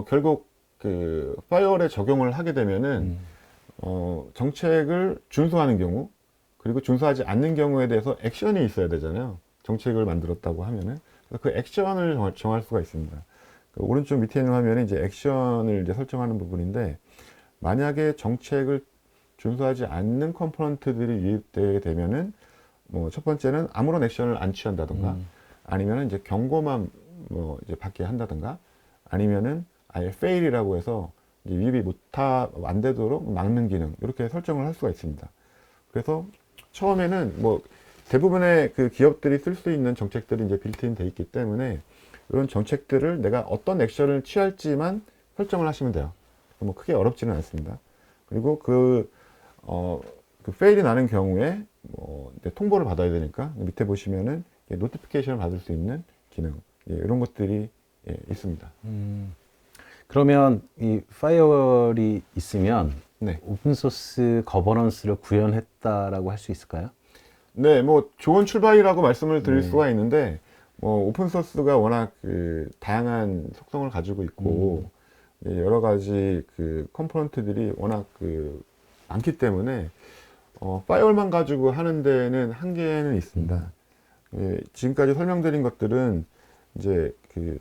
결국 그 파이어월에 적용을 하게 되면은 정책을 준수하는 경우, 그리고 준수하지 않는 경우에 대해서 액션이 있어야 되잖아요. 정책을 만들었다고 하면은. 그래서 그 액션을 정할 수가 있습니다. 그 오른쪽 밑에 있는 화면이 이제 액션을 이제 설정하는 부분인데, 만약에 정책을 준수하지 않는 컴포넌트들이 유입되게 되면은, 뭐 첫 번째는 아무런 액션을 안 취한다던가, 아니면은 이제 경고만 뭐 이제 받게 한다던가, 아니면은 아예 fail이라고 해서 이제 유입이 안 되도록 막는 기능, 이렇게 설정을 할 수가 있습니다. 그래서 처음에는 뭐 대부분의 그 기업들이 쓸 수 있는 정책들이 이제 빌트인 돼 있기 때문에, 이런 정책들을 내가 어떤 액션을 취할지만 설정을 하시면 돼요. 뭐 크게 어렵지는 않습니다. 그리고 그 페일이 나는 경우에 뭐 이제 통보를 받아야 되니까 밑에 보시면은 노티피케이션을 받을 수 있는 기능, 이런 것들이 있습니다. 그러면 이 파이어월이 있으면 네. 오픈소스 거버넌스를 구현했다라고 할 수 있을까요? 네, 뭐 좋은 출발이라고 말씀을 드릴 네. 수가 있는데, 뭐 오픈소스가 워낙 그 다양한 속성을 가지고 있고 여러 가지 그 컴포넌트들이 워낙 그 많기 때문에 파이어월만 가지고 하는 데는 한계는 있습니다. 지금까지 설명드린 것들은 이제 그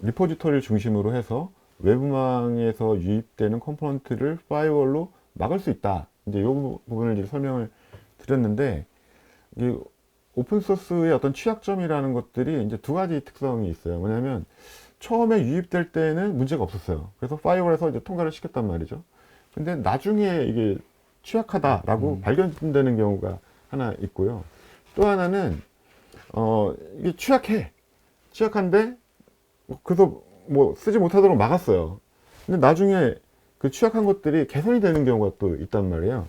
리포지토리를 중심으로 해서 외부망에서 유입되는 컴포넌트를 파이어월로 막을 수 있다. 이제 이 부분을 이제 설명을 드렸는데, 이 오픈소스의 어떤 취약점이라는 것들이 이제 두 가지 특성이 있어요. 뭐냐면 처음에 유입될 때는 문제가 없었어요. 그래서 파이어월에서 이제 통과를 시켰단 말이죠. 근데 나중에 이게 취약하다라고 발견되는 경우가 하나 있고요. 또 하나는 이게 취약한데 그래서 뭐 쓰지 못하도록 막았어요. 근데 나중에 그 취약한 것들이 개선이 되는 경우가 또 있단 말이에요.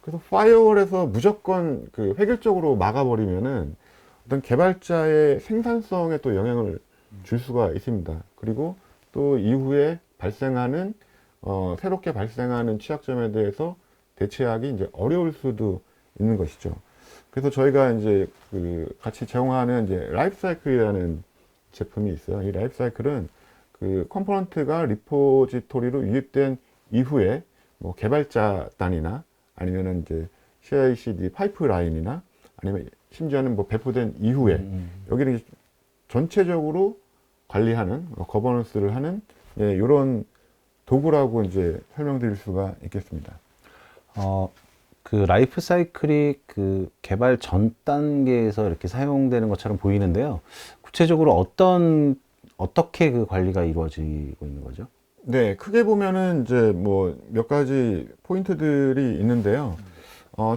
그래서 파이어월에서 무조건 그 획일적으로 막아버리면은 어떤 개발자의 생산성에 또 영향을 줄 수가 있습니다. 그리고 또 이후에 발생하는 새롭게 발생하는 취약점에 대해서 대체하기 이제 어려울 수도 있는 것이죠. 그래서 저희가 이제 그 같이 제공하는 이제 라이프사이클이라는 제품이 있어요. 이 라이프사이클은 그 컴포넌트가 리포지토리로 유입된 이후에 뭐 개발자 단이나 아니면은 이제 CI/CD 파이프라인이나 아니면 심지어는 뭐 배포된 이후에 여기를 전체적으로 관리하는 거버넌스를 하는 이런 도구라고 이제 설명드릴 수가 있겠습니다. 그 라이프 사이클이 그 개발 전 단계에서 이렇게 사용되는 것처럼 보이는데요. 구체적으로 어떻게 그 관리가 이루어지고 있는 거죠? 네, 크게 보면은 이제 뭐 몇 가지 포인트들이 있는데요.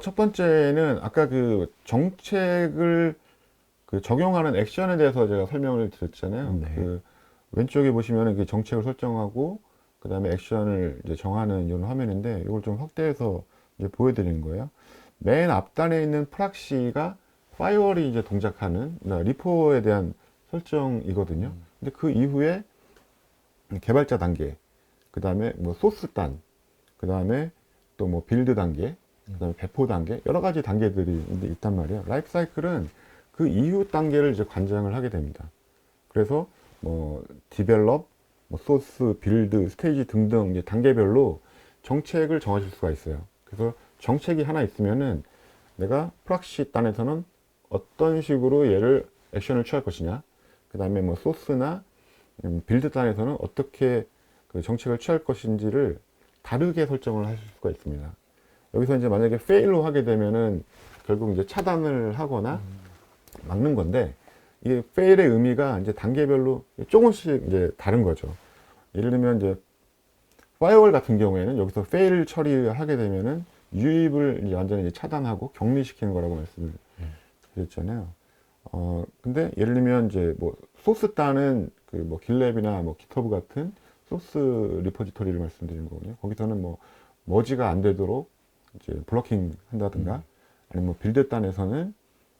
첫 번째는 아까 그 정책을 그 적용하는 액션에 대해서 제가 설명을 드렸잖아요. 네. 그 왼쪽에 보시면은 그 정책을 설정하고 그 다음에 액션을 이제 정하는 이런 화면인데, 이걸 좀 확대해서 이제 보여드리는 거예요. 맨 앞단에 있는 프락시가 파이어월이 이제 동작하는 리포에 대한 설정이거든요. 근데 그 이후에 개발자 단계, 그 다음에 뭐 소스 단, 그 다음에 또 뭐 빌드 단계, 그 다음에 배포 단계, 여러 가지 단계들이 있단 말이에요. 라이프 사이클은 그 이후 단계를 이제 관장을 하게 됩니다. 그래서 뭐 디벨롭, 뭐 소스, 빌드, 스테이지 등등 이제 단계별로 정책을 정하실 수가 있어요. 그래서 정책이 하나 있으면은 내가 프락시 단에서는 어떤 식으로 얘를 액션을 취할 것이냐, 그 다음에 뭐 소스나 빌드 단에서는 어떻게 그 정책을 취할 것인지를 다르게 설정을 하실 수가 있습니다. 여기서 이제 만약에 페일로 하게 되면은 결국 이제 차단을 하거나 막는 건데, 이게 페일의 의미가 이제 단계별로 조금씩 이제 다른 거죠. 예를 들면 이제 파이어월 같은 경우에는 여기서 페일 처리하게 되면은 유입을 이제 완전히 이제 차단하고 격리시키는 거라고 말씀을 드렸잖아요. 근데 예를 들면 이제 뭐 소스 따는 그 뭐 길랩이나 뭐 기터브 같은 소스 리포지토리를 말씀드린 거거든요. 거기서는 뭐 머지가 안 되도록 이제 블로킹 한다든가, 아니면 뭐 빌드 단에서는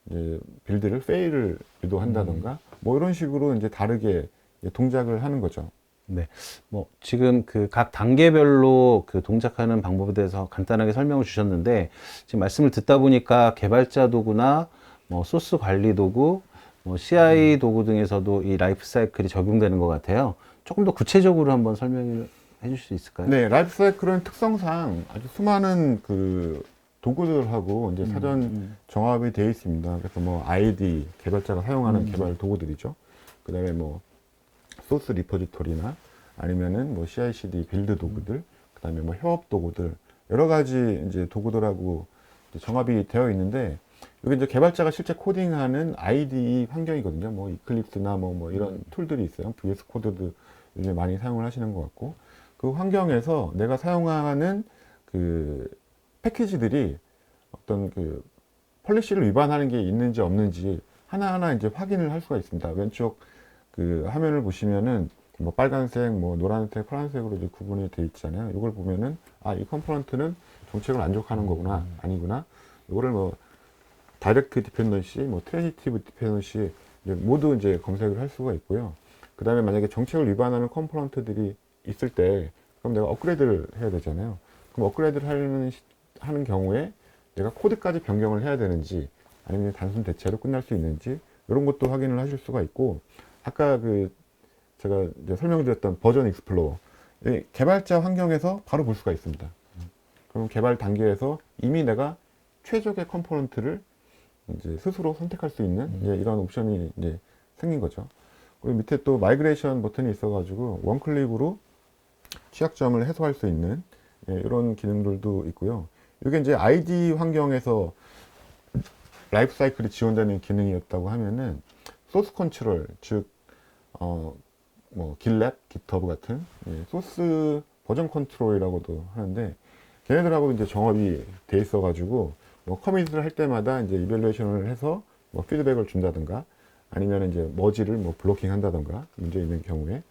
이제 빌드를 페일을 유도한다든가, 뭐 이런 식으로 이제 다르게 이제 동작을 하는 거죠. 네. 뭐, 지금 그 각 단계별로 그 동작하는 방법에 대해서 간단하게 설명을 주셨는데, 지금 말씀을 듣다 보니까 개발자 도구나 뭐 소스 관리 도구, 뭐 CI 도구 등에서도 이 라이프 사이클이 적용되는 것 같아요. 조금 더 구체적으로 한번 설명을 해줄 수 있을까요? 네, 라이프 사이클은 특성상 아주 수많은 그 도구들하고 이제 사전 정합이 되어 있습니다. 그래서 뭐 ID, 개발자가 사용하는 개발 도구들이죠. 그 다음에 뭐 소스 리포지토리나 아니면은 뭐 CI/CD 빌드 도구들, 그 다음에 뭐 협업 도구들, 여러 가지 이제 도구들하고 이제 정합이 되어 있는데, 여기 이제 개발자가 실제 코딩하는 IDE 환경이거든요. 뭐 이클립스나 뭐 이런 툴들이 있어요. VS 코드도 요즘 많이 사용을 하시는 것 같고, 그 환경에서 내가 사용하는 그 패키지들이 어떤 그 폴리시를 위반하는 게 있는지 없는지 하나하나 이제 확인을 할 수가 있습니다. 왼쪽 그 화면을 보시면은 뭐 빨간색, 뭐 노란색, 파란색으로 이제 구분이 되어 있잖아요. 이걸 보면은 아, 이 컴포넌트는 정책을 만족하는 거구나, 아니구나. 이거를 뭐 다이렉트 디펜던시, 뭐 트랜지티브 디펜던시 모두 이제 검색을 할 수가 있고요. 그 다음에 만약에 정책을 위반하는 컴포넌트들이 있을 때, 그럼 내가 업그레이드를 해야 되잖아요. 그럼 업그레이드를 하는 경우에 내가 코드까지 변경을 해야 되는지, 아니면 단순 대체로 끝날 수 있는지, 이런 것도 확인을 하실 수가 있고, 아까 그 제가 이제 설명드렸던 버전 익스플로어, 개발자 환경에서 바로 볼 수가 있습니다. 그럼 개발 단계에서 이미 내가 최적의 컴포넌트를 이제 스스로 선택할 수 있는 이제 이런 옵션이 이제 생긴 거죠. 그리고 밑에 또 마이그레이션 버튼이 있어가지고 원클릭으로 취약점을 해소할 수 있는 이런 기능들도 있고요. 이게 이제 ID 환경에서 라이프 사이클이 지원되는 기능이었다고 하면은 소스 컨트롤, 즉 뭐 길랩, 깃허브 같은 소스 버전 컨트롤이라고도 하는데, 걔네들하고 이제 정합이 돼 있어가지고 뭐 커밋을 할 때마다 이제 이밸루에이션을 해서 뭐 피드백을 준다든가, 아니면 이제 머지를 뭐 블로킹 한다든가 문제 있는 경우에,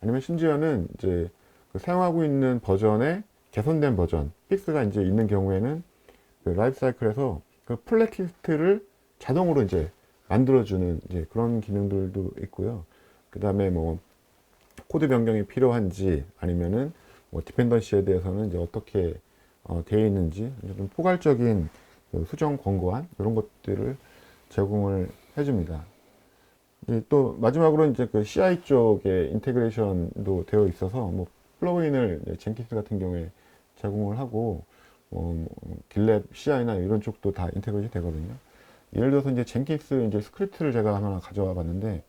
아니면 심지어는 이제 그 사용하고 있는 버전의 개선된 버전, 픽스가 이제 있는 경우에는 그 라이프 사이클에서 그 플랫리스트를 자동으로 이제 만들어주는 이제 그런 기능들도 있고요. 그 다음에 뭐 코드 변경이 필요한지, 아니면은 뭐 디펜던시에 대해서는 이제 어떻게 되어 있는지 좀 포괄적인 그 수정 권고안 이런 것들을 제공을 해줍니다. 또 마지막으로 이제 그 CI 쪽에 인테그레이션도 되어 있어서 뭐 플러그인을 젠킨스 같은 경우에 제공을 하고, 길랩 CI나 이런 쪽도 다 인테그레이션 되거든요. 예를 들어서 이제 젠킨스 이제 스크립트를 제가 하나 가져와 봤는데,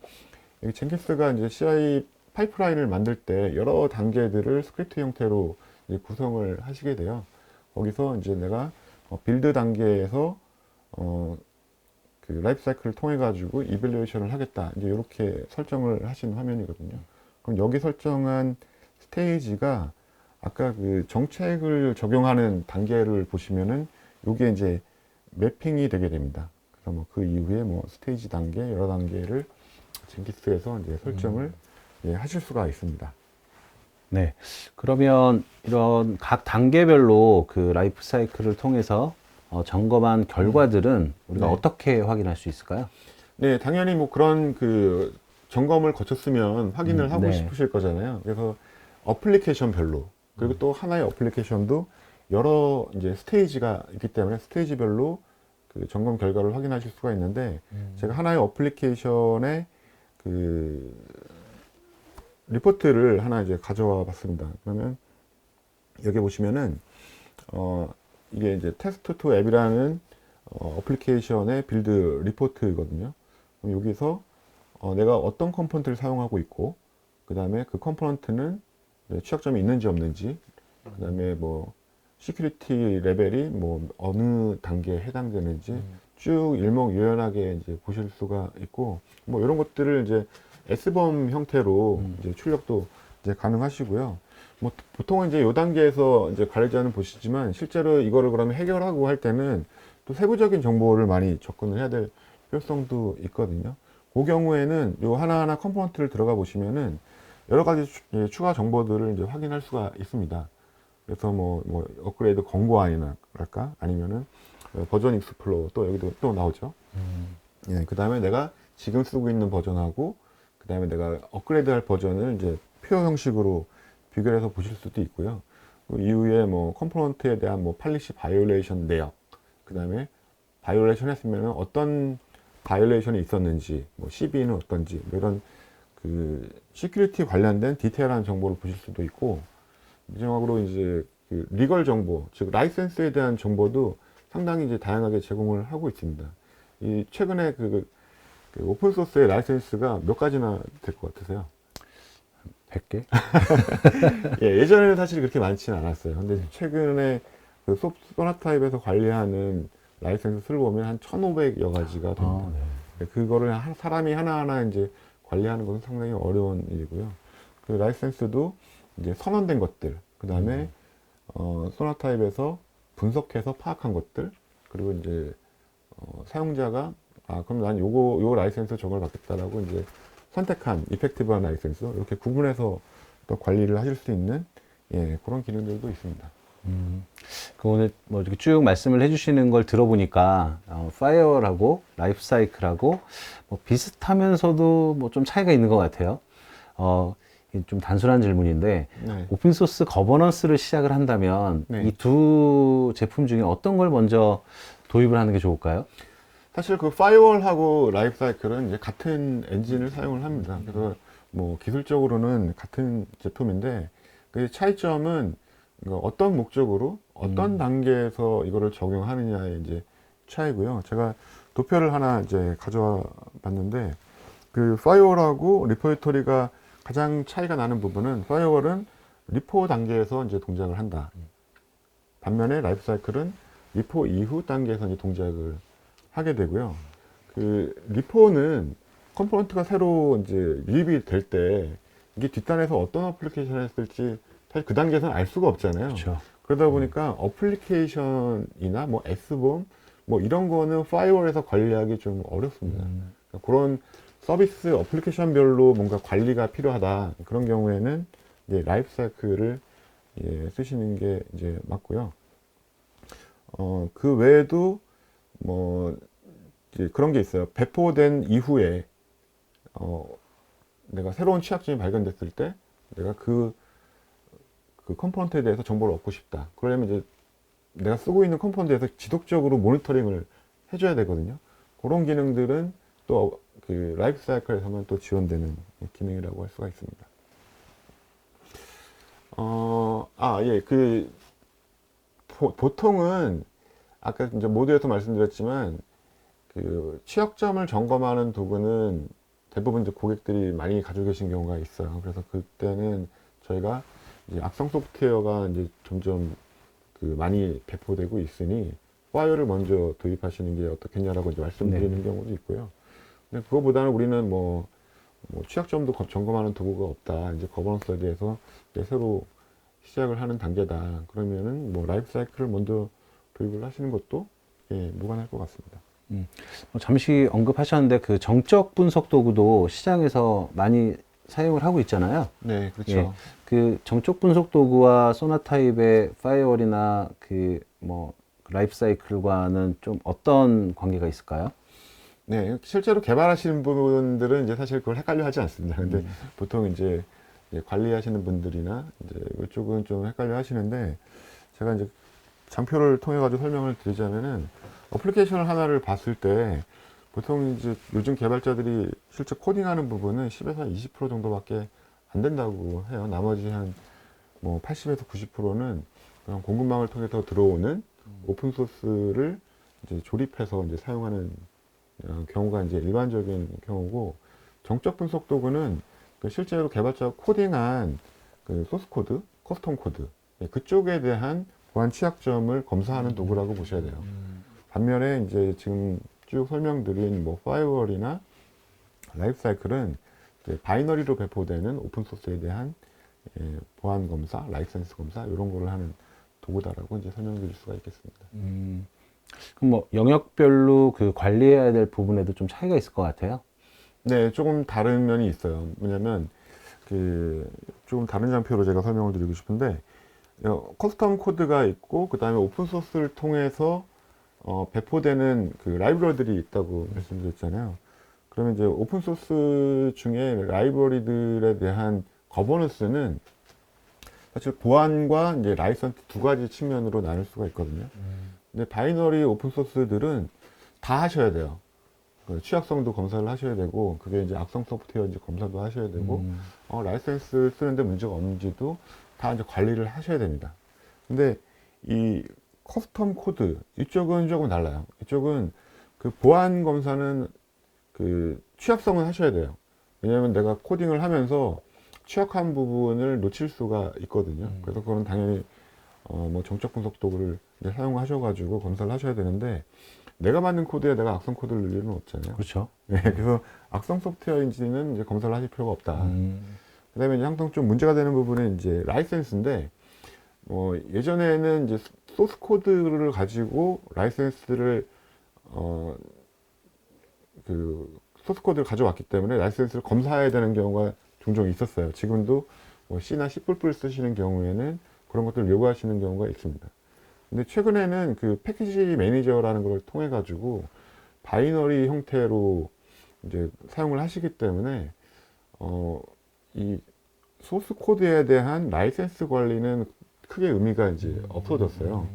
이 젠킨스가 이제 CI 파이프라인을 만들 때 여러 단계들을 스크립트 형태로 이제 구성을 하시게 돼요. 거기서 이제 내가 빌드 단계에서 그 라이프 사이클을 통해 가지고 이밸루에이션을 하겠다, 이제 이렇게 설정을 하신 화면이거든요. 그럼 여기 설정한 스테이지가 아까 그 정책을 적용하는 단계를 보시면은 요게 이제 매핑이 되게 됩니다. 그래서 뭐 그 이후에 뭐 스테이지 단계, 여러 단계를 젠킨스에서 이제 설정을 하실 수가 있습니다. 네. 그러면 이런 각 단계별로 그 라이프 사이클을 통해서 점검한 결과들은 우리가 네. 어떻게 확인할 수 있을까요? 네, 당연히 뭐 그런 그 점검을 거쳤으면 확인을 하고 네. 싶으실 거잖아요. 그래서 어플리케이션별로, 그리고 또 하나의 어플리케이션도 여러 이제 스테이지가 있기 때문에 스테이지별로 그 점검 결과를 확인하실 수가 있는데, 제가 하나의 어플리케이션의 그 리포트를 하나 이제 가져와 봤습니다. 그러면 여기 보시면은 이게 이제 테스트 투 앱이라는 어플리케이션의 빌드 리포트거든요. 그럼 여기서 내가 어떤 컴포넌트를 사용하고 있고, 그 다음에 그 컴포넌트는 취약점이 있는지 없는지, 그 다음에 뭐 시큐리티 레벨이 뭐 어느 단계에 해당되는지 쭉 일목요연하게 이제 보실 수가 있고, 뭐 이런 것들을 이제 S범 형태로 이제 출력도 이제 가능하시고요. 뭐 보통은 이제 요 단계에서 이제 관리자는 보시지만 실제로 이거를 그러면 해결하고 할 때는 또 세부적인 정보를 많이 접근을 해야 될 필요성도 있거든요. 그 경우에는 요 하나하나 컴포넌트를 들어가 보시면은 여러 가지 추가 정보들을 이제 확인할 수가 있습니다. 그래서 뭐 업그레이드 권고안이나랄까 아니면은 버전 익스플로어 또 여기도 또 나오죠. 예, 그 다음에 내가 지금 쓰고 있는 버전하고 그 다음에 내가 업그레이드 할 버전을 이제 표 형식으로 비교해서 보실 수도 있고요. 그 이후에 뭐 컴포넌트에 대한 뭐 팔리시 바이올레이션 내역, 그 다음에 바이올레이션 했으면 어떤 바이올레이션이 있었는지, 뭐 CV는 어떤지, 뭐 이런 그 시큐리티 관련된 디테일한 정보를 보실 수도 있고, 마지막으로 이제 그 리걸 정보, 즉 라이센스에 대한 정보도 상당히 이제 다양하게 제공을 하고 있습니다. 이 최근에 그 오픈 소스의 라이센스가 몇 가지나 될 것 같으세요? 100개? 예, 예전에는 사실 그렇게 많지는 않았어요. 근데 최근에 그 소나타입에서 관리하는 라이센스 수를 보면 한 1,500여 가지가 됩니다. 그거를 사람이 하나하나 이제 관리하는 것은 상당히 어려운 일이고요. 그 라이센스도 이제 선언된 것들, 그 다음에 소나타입에서 분석해서 파악한 것들, 그리고 이제 사용자가 그럼 난 요 라이센스 저걸 받겠다라고 이제 선택한 이펙티브한 라이센스 이렇게 구분해서 또 관리를 하실 수 있는 그런 기능들도 있습니다. 그 오늘 뭐 이렇게 쭉 말씀을 해주시는 걸 들어보니까 파이어월하고 라이프 사이클하고 뭐 비슷하면서도 뭐 좀 차이가 있는 것 같아요. 좀 단순한 질문인데 네. 오픈 소스 거버넌스를 시작을 한다면 네. 이 두 제품 중에 어떤 걸 먼저 도입을 하는 게 좋을까요? 사실 그 파이어월하고 라이프 사이클은 이제 같은 엔진을 사용을 합니다. 그래서 뭐 기술적으로는 같은 제품인데 그 차이점은 어떤 목적으로 어떤 단계에서 이거를 적용하느냐의 이제 차이고요. 제가 도표를 하나 이제 가져와 봤는데 그 파이어월하고 리포지토리가 가장 차이가 나는 부분은 파이어월은 리포 단계에서 이제 동작을 한다. 반면에 라이프 사이클은 리포 이후 단계에서 이제 동작을 하게 되고요. 그 리포는 컴포넌트가 새로 이제 유입이 될 때 이게 뒷단에서 어떤 어플리케이션을 했을지 사실 그 단계에서는 알 수가 없잖아요. 그렇죠. 그러다 보니까 어플리케이션이나 뭐 S봄 뭐 이런 거는 파이어월에서 관리하기 좀 어렵습니다. 그러니까 그런 서비스 어플리케이션별로 뭔가 관리가 필요하다. 그런 경우에는 이제 라이프 사이클을 쓰시는 게 이제 맞고요. 그 외에도 뭐 이제 그런 게 있어요. 배포된 이후에 내가 새로운 취약점이 발견됐을 때 내가 그 컴포넌트에 대해서 정보를 얻고 싶다. 그러려면 이제 내가 쓰고 있는 컴포넌트에서 지속적으로 모니터링을 해줘야 되거든요. 그런 기능들은 또 그 라이프 사이클에서만 또 지원되는 기능이라고 할 수가 있습니다. 보통은 아까 이제 모두에서 말씀드렸지만 그 취약점을 점검하는 도구는 대부분 이제 고객들이 많이 가지고 계신 경우가 있어요. 그래서 그때는 저희가 이제 악성 소프트웨어가 이제 점점 그 많이 배포되고 있으니 파이어를 먼저 도입하시는 게 어떻겠냐라고 이제 말씀드리는 경우도 있고요. 근데 그거보다는 우리는 뭐 취약점도 점검하는 도구가 없다. 이제 거버넌스에 대해서 이제 새로 시작을 하는 단계다. 그러면은 뭐 라이프 사이클을 먼저 도입을 하시는 것도 무관할 것 같습니다. 잠시 언급하셨는데 그 정적 분석 도구도 시장에서 많이 사용을 하고 있잖아요. 네, 그렇죠. 그 정적 분석 도구와 소나타입의 파이어월이나 그 뭐 라이프 사이클과는 좀 어떤 관계가 있을까요? 네, 실제로 개발하시는 분들은 이제 사실 그걸 헷갈려 하지 않습니다. 근데 보통 이제 관리하시는 분들이나 이제 이쪽은 좀 헷갈려 하시는데 제가 이제 장표를 통해 가지고 설명을 드리자면은 어플리케이션을 하나를 봤을 때 보통 이제 요즘 개발자들이 실제 코딩하는 부분은 10에서 20% 정도밖에 안 된다고 해요. 나머지 한 뭐 80에서 90%는 그냥 공급망을 통해서 들어오는 오픈 소스를 이제 조립해서 이제 사용하는 경우가 이제 일반적인 경우고, 정적 분석 도구는 그 실제로 개발자가 코딩한 그 소스 코드, 커스텀 코드, 그쪽에 대한 보안 취약점을 검사하는 도구라고 보셔야 돼요. 반면에 이제 지금 쭉 설명드린 뭐 파이어월이나 라이프 사이클은 이제 바이너리로 배포되는 오픈 소스에 대한 보안 검사, 라이센스 검사 이런 거를 하는 도구다라고 이제 설명드릴 수가 있겠습니다. 그럼 뭐 영역별로 그 관리해야 될 부분에도 좀 차이가 있을 것 같아요. 네, 조금 다른 면이 있어요. 왜냐면 그 조금 다른 장표로 제가 설명을 드리고 싶은데, 커스텀 코드가 있고 그 다음에 오픈 소스를 통해서 배포되는 그 라이브러리들이 있다고 말씀드렸잖아요. 그러면 이제 오픈 소스 중에 라이브러리들에 대한 거버넌스는 사실 보안과 이제 라이선스 두 가지 측면으로 나눌 수가 있거든요. 근데 바이너리 오픈 소스들은 다 하셔야 돼요. 그 취약성도 검사를 하셔야 되고, 그게 이제 악성 소프트웨어인지 검사도 하셔야 되고, 라이센스 쓰는데 문제가 없는지도 다 이제 관리를 하셔야 됩니다. 근데 이 커스텀 코드, 이쪽은 조금 달라요. 이쪽은 그 보안 검사는 그 취약성은 하셔야 돼요. 왜냐하면 내가 코딩을 하면서 취약한 부분을 놓칠 수가 있거든요. 그래서 그건 당연히 뭐 정적 분석 도구를 이제 사용하셔가지고 검사를 하셔야 되는데, 내가 만든 코드에 내가 악성 코드를 넣을 일은 없잖아요. 그렇죠. 네, 그래서 악성 소프트웨어인지는 이제 검사를 하실 필요가 없다. 그다음에 이제 항상 좀 문제가 되는 부분은 이제 라이센스인데, 예전에는 이제 소스 코드를 가지고 라이센스를 그 소스 코드를 가져왔기 때문에 라이센스를 검사해야 되는 경우가 종종 있었어요. 지금도 뭐 C나 C++ 쓰시는 경우에는 그런 것들을 요구하시는 경우가 있습니다. 근데 최근에는 그 패키지 매니저라는 걸 통해 가지고 바이너리 형태로 이제 사용을 하시기 때문에 이 소스 코드에 대한 라이센스 관리는 크게 의미가 이제 없어졌어요.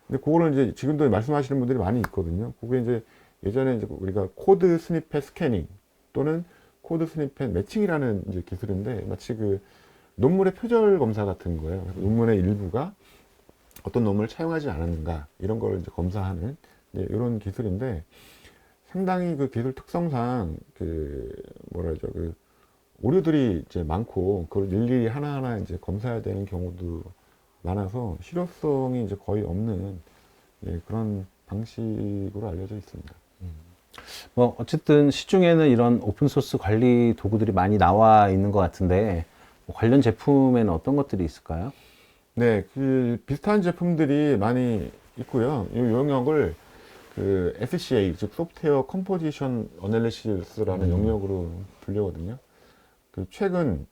근데 그거를 이제 지금도 말씀하시는 분들이 많이 있거든요. 그게 이제 예전에 이제 우리가 코드 스니펫 스캐닝 또는 코드 스니펫 매칭이라는 이제 기술인데, 마치 그 논문의 표절 검사 같은 거예요. 논문의 일부가 어떤 논문을 차용하지 않았는가 이런 걸 이제 검사하는 이런 기술인데, 상당히 그 기술 특성상 그 뭐라 그러죠, 그 오류들이 이제 많고 그걸 일일이 하나하나 이제 검사해야 되는 경우도 많아서 실효성이 이제 거의 없는 그런 방식으로 알려져 있습니다. 뭐 어쨌든 시중에는 이런 오픈 소스 관리 도구들이 많이 나와 있는 것 같은데, 뭐 관련 제품에는 어떤 것들이 있을까요? 네, 그 비슷한 제품들이 많이 있고요. 이 영역을 그 SCA, 즉 소프트웨어 컴포지션 어널리시스라는 영역으로 불리거든요. 그 최근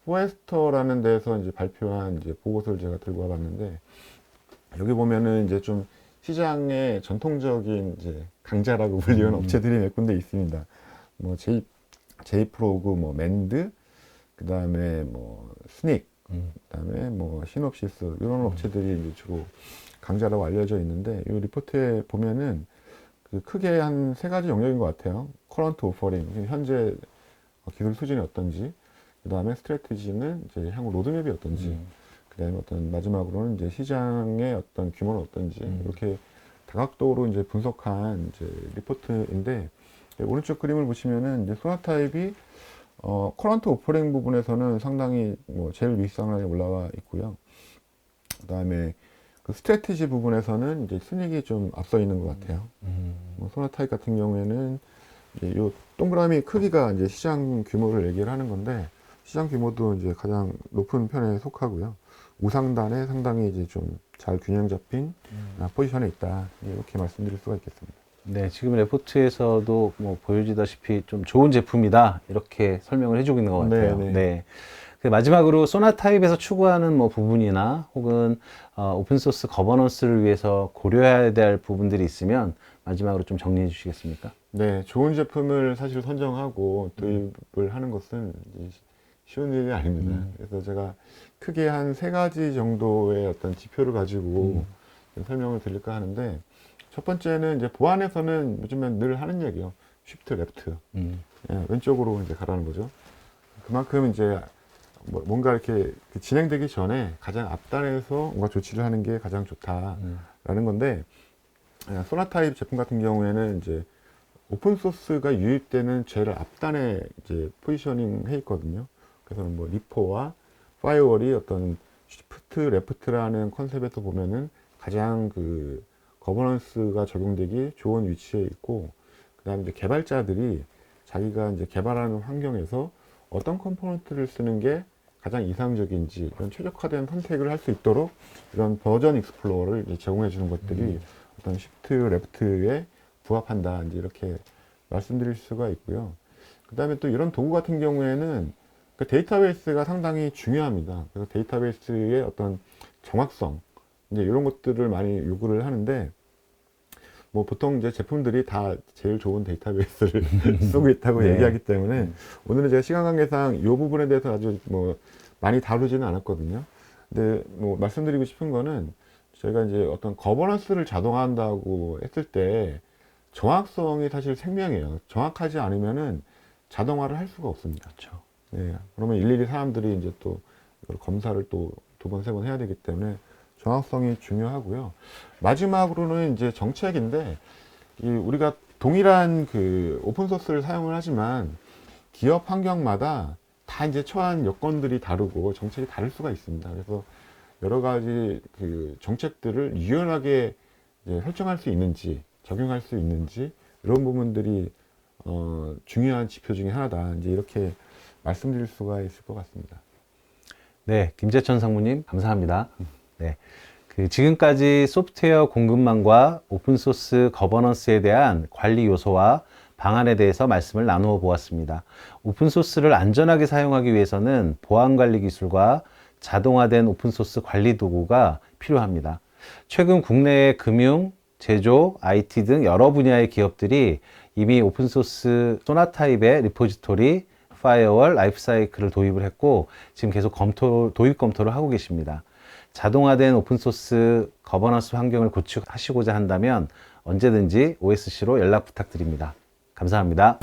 포에스터라는 데서 이제 발표한 이제 보고서를 제가 들고 와봤는데, 여기 보면은 이제 좀 시장의 전통적인 이제 강자라고 불리는 업체들이 몇 군데 있습니다. 뭐 제이프로그, 뭐 맨드, 그 다음에 뭐 스닉, 그 다음에 뭐 시놉시스 이런 업체들이 이제 주로 강자라고 알려져 있는데, 이 리포트에 보면은 그 크게 한 세 가지 영역인 것 같아요. 커런트 오퍼링, 현재 기술 수준이 어떤지, 그 다음에 스트래티지는 이제 향후 로드맵이 어떤지, 그 다음에 어떤 마지막으로는 이제 시장의 어떤 규모는 어떤지, 이렇게 다각도로 이제 분석한 이제 리포트인데, 오른쪽 그림을 보시면은 이제 소나타입이 커런트 오퍼링 부분에서는 상당히 뭐 제일 윗상단에 올라와 있고요. 그 다음에 그 스트래티지 부분에서는 이제 스닉이 좀 앞서 있는 것 같아요. 뭐 소나타입 같은 경우에는 이제 요 동그라미 크기가 이제 시장 규모를 얘기를 하는 건데, 시장 규모도 이제 가장 높은 편에 속하고요. 우상단에 상당히 이제 좀 잘 균형 잡힌 포지션에 있다, 이렇게 말씀드릴 수가 있겠습니다. 네, 지금 레포트에서도 뭐 보여지다시피 좀 좋은 제품이다 이렇게 설명을 해주고 있는 것 같아요. 네, 네. 네. 그 마지막으로 소나 타입에서 추구하는 뭐 부분이나 혹은 오픈소스 거버넌스를 위해서 고려해야 될 부분들이 있으면 마지막으로 좀 정리해 주시겠습니까? 네, 좋은 제품을 사실 선정하고 도입을 하는 것은 이제 쉬운 일이 아닙니다. 그래서 제가 크게 한 세 가지 정도의 어떤 지표를 가지고 설명을 드릴까 하는데, 첫 번째는 이제 보안에서는 요즘엔 늘 하는 얘기요. 쉬프트 레프트. 예, 왼쪽으로 이제 가라는 거죠. 그만큼 이제 뭔가 이렇게 진행되기 전에 가장 앞단에서 뭔가 조치를 하는 게 가장 좋다라는 건데, 소나 타입 제품 같은 경우에는 이제 오픈 소스가 유입되는 제일 앞단에 이제 포지셔닝 해 있거든요. 그래서 뭐 리포와 파이어월이 어떤 시프트 레프트라는 컨셉에서 보면은 가장 그 거버넌스가 적용되기 좋은 위치에 있고, 그다음에 이제 개발자들이 자기가 이제 개발하는 환경에서 어떤 컴포넌트를 쓰는 게 가장 이상적인지 이런 최적화된 선택을 할 수 있도록 이런 버전 익스플로어를 이제 제공해 주는 것들이 어떤 시프트 레프트에 부합한다, 이제 이렇게 말씀드릴 수가 있고요. 그 다음에 또 이런 도구 같은 경우에는 그 데이터베이스가 상당히 중요합니다. 그래서 데이터베이스의 어떤 정확성, 이제 이런 것들을 많이 요구를 하는데, 뭐 보통 이제 제품들이 다 제일 좋은 데이터베이스를 쓰고 있다고 네. 얘기하기 때문에 오늘은 제가 시간 관계상 이 부분에 대해서 아주 뭐 많이 다루지는 않았거든요. 근데 뭐 말씀드리고 싶은 거는, 저희가 이제 어떤 거버넌스를 자동화한다고 했을 때 정확성이 사실 생명이에요. 정확하지 않으면은 자동화를 할 수가 없습니다. 그렇죠. 네, 그러면 일일이 사람들이 이제 또 이걸 검사를 또 두 번, 세 번 해야 되기 때문에 정확성이 중요하고요. 마지막으로는 이제 정책인데, 우리가 동일한 그 오픈소스를 사용을 하지만 기업 환경마다 다 이제 처한 여건들이 다르고 정책이 다를 수가 있습니다. 그래서 여러 가지 그 정책들을 유연하게 이제 설정할 수 있는지, 적용할 수 있는지, 이런 부분들이 중요한 지표 중에 하나다, 이제 이렇게 말씀드릴 수가 있을 것 같습니다. 네, 김재천 상무님 감사합니다. 네, 지금까지 소프트웨어 공급망과 오픈소스 거버넌스에 대한 관리 요소와 방안에 대해서 말씀을 나누어 보았습니다. 오픈소스를 안전하게 사용하기 위해서는 보안관리 기술과 자동화된 오픈소스 관리 도구가 필요합니다. 최근 국내의 금융, 제조, IT 등 여러 분야의 기업들이 이미 오픈소스 소나 타입의 리포지토리, 파이어월, 라이프사이클을 도입을 했고, 지금 계속 도입 검토를 하고 계십니다. 자동화된 오픈소스 거버넌스 환경을 구축하시고자 한다면 언제든지 OSC로 연락 부탁드립니다. 감사합니다.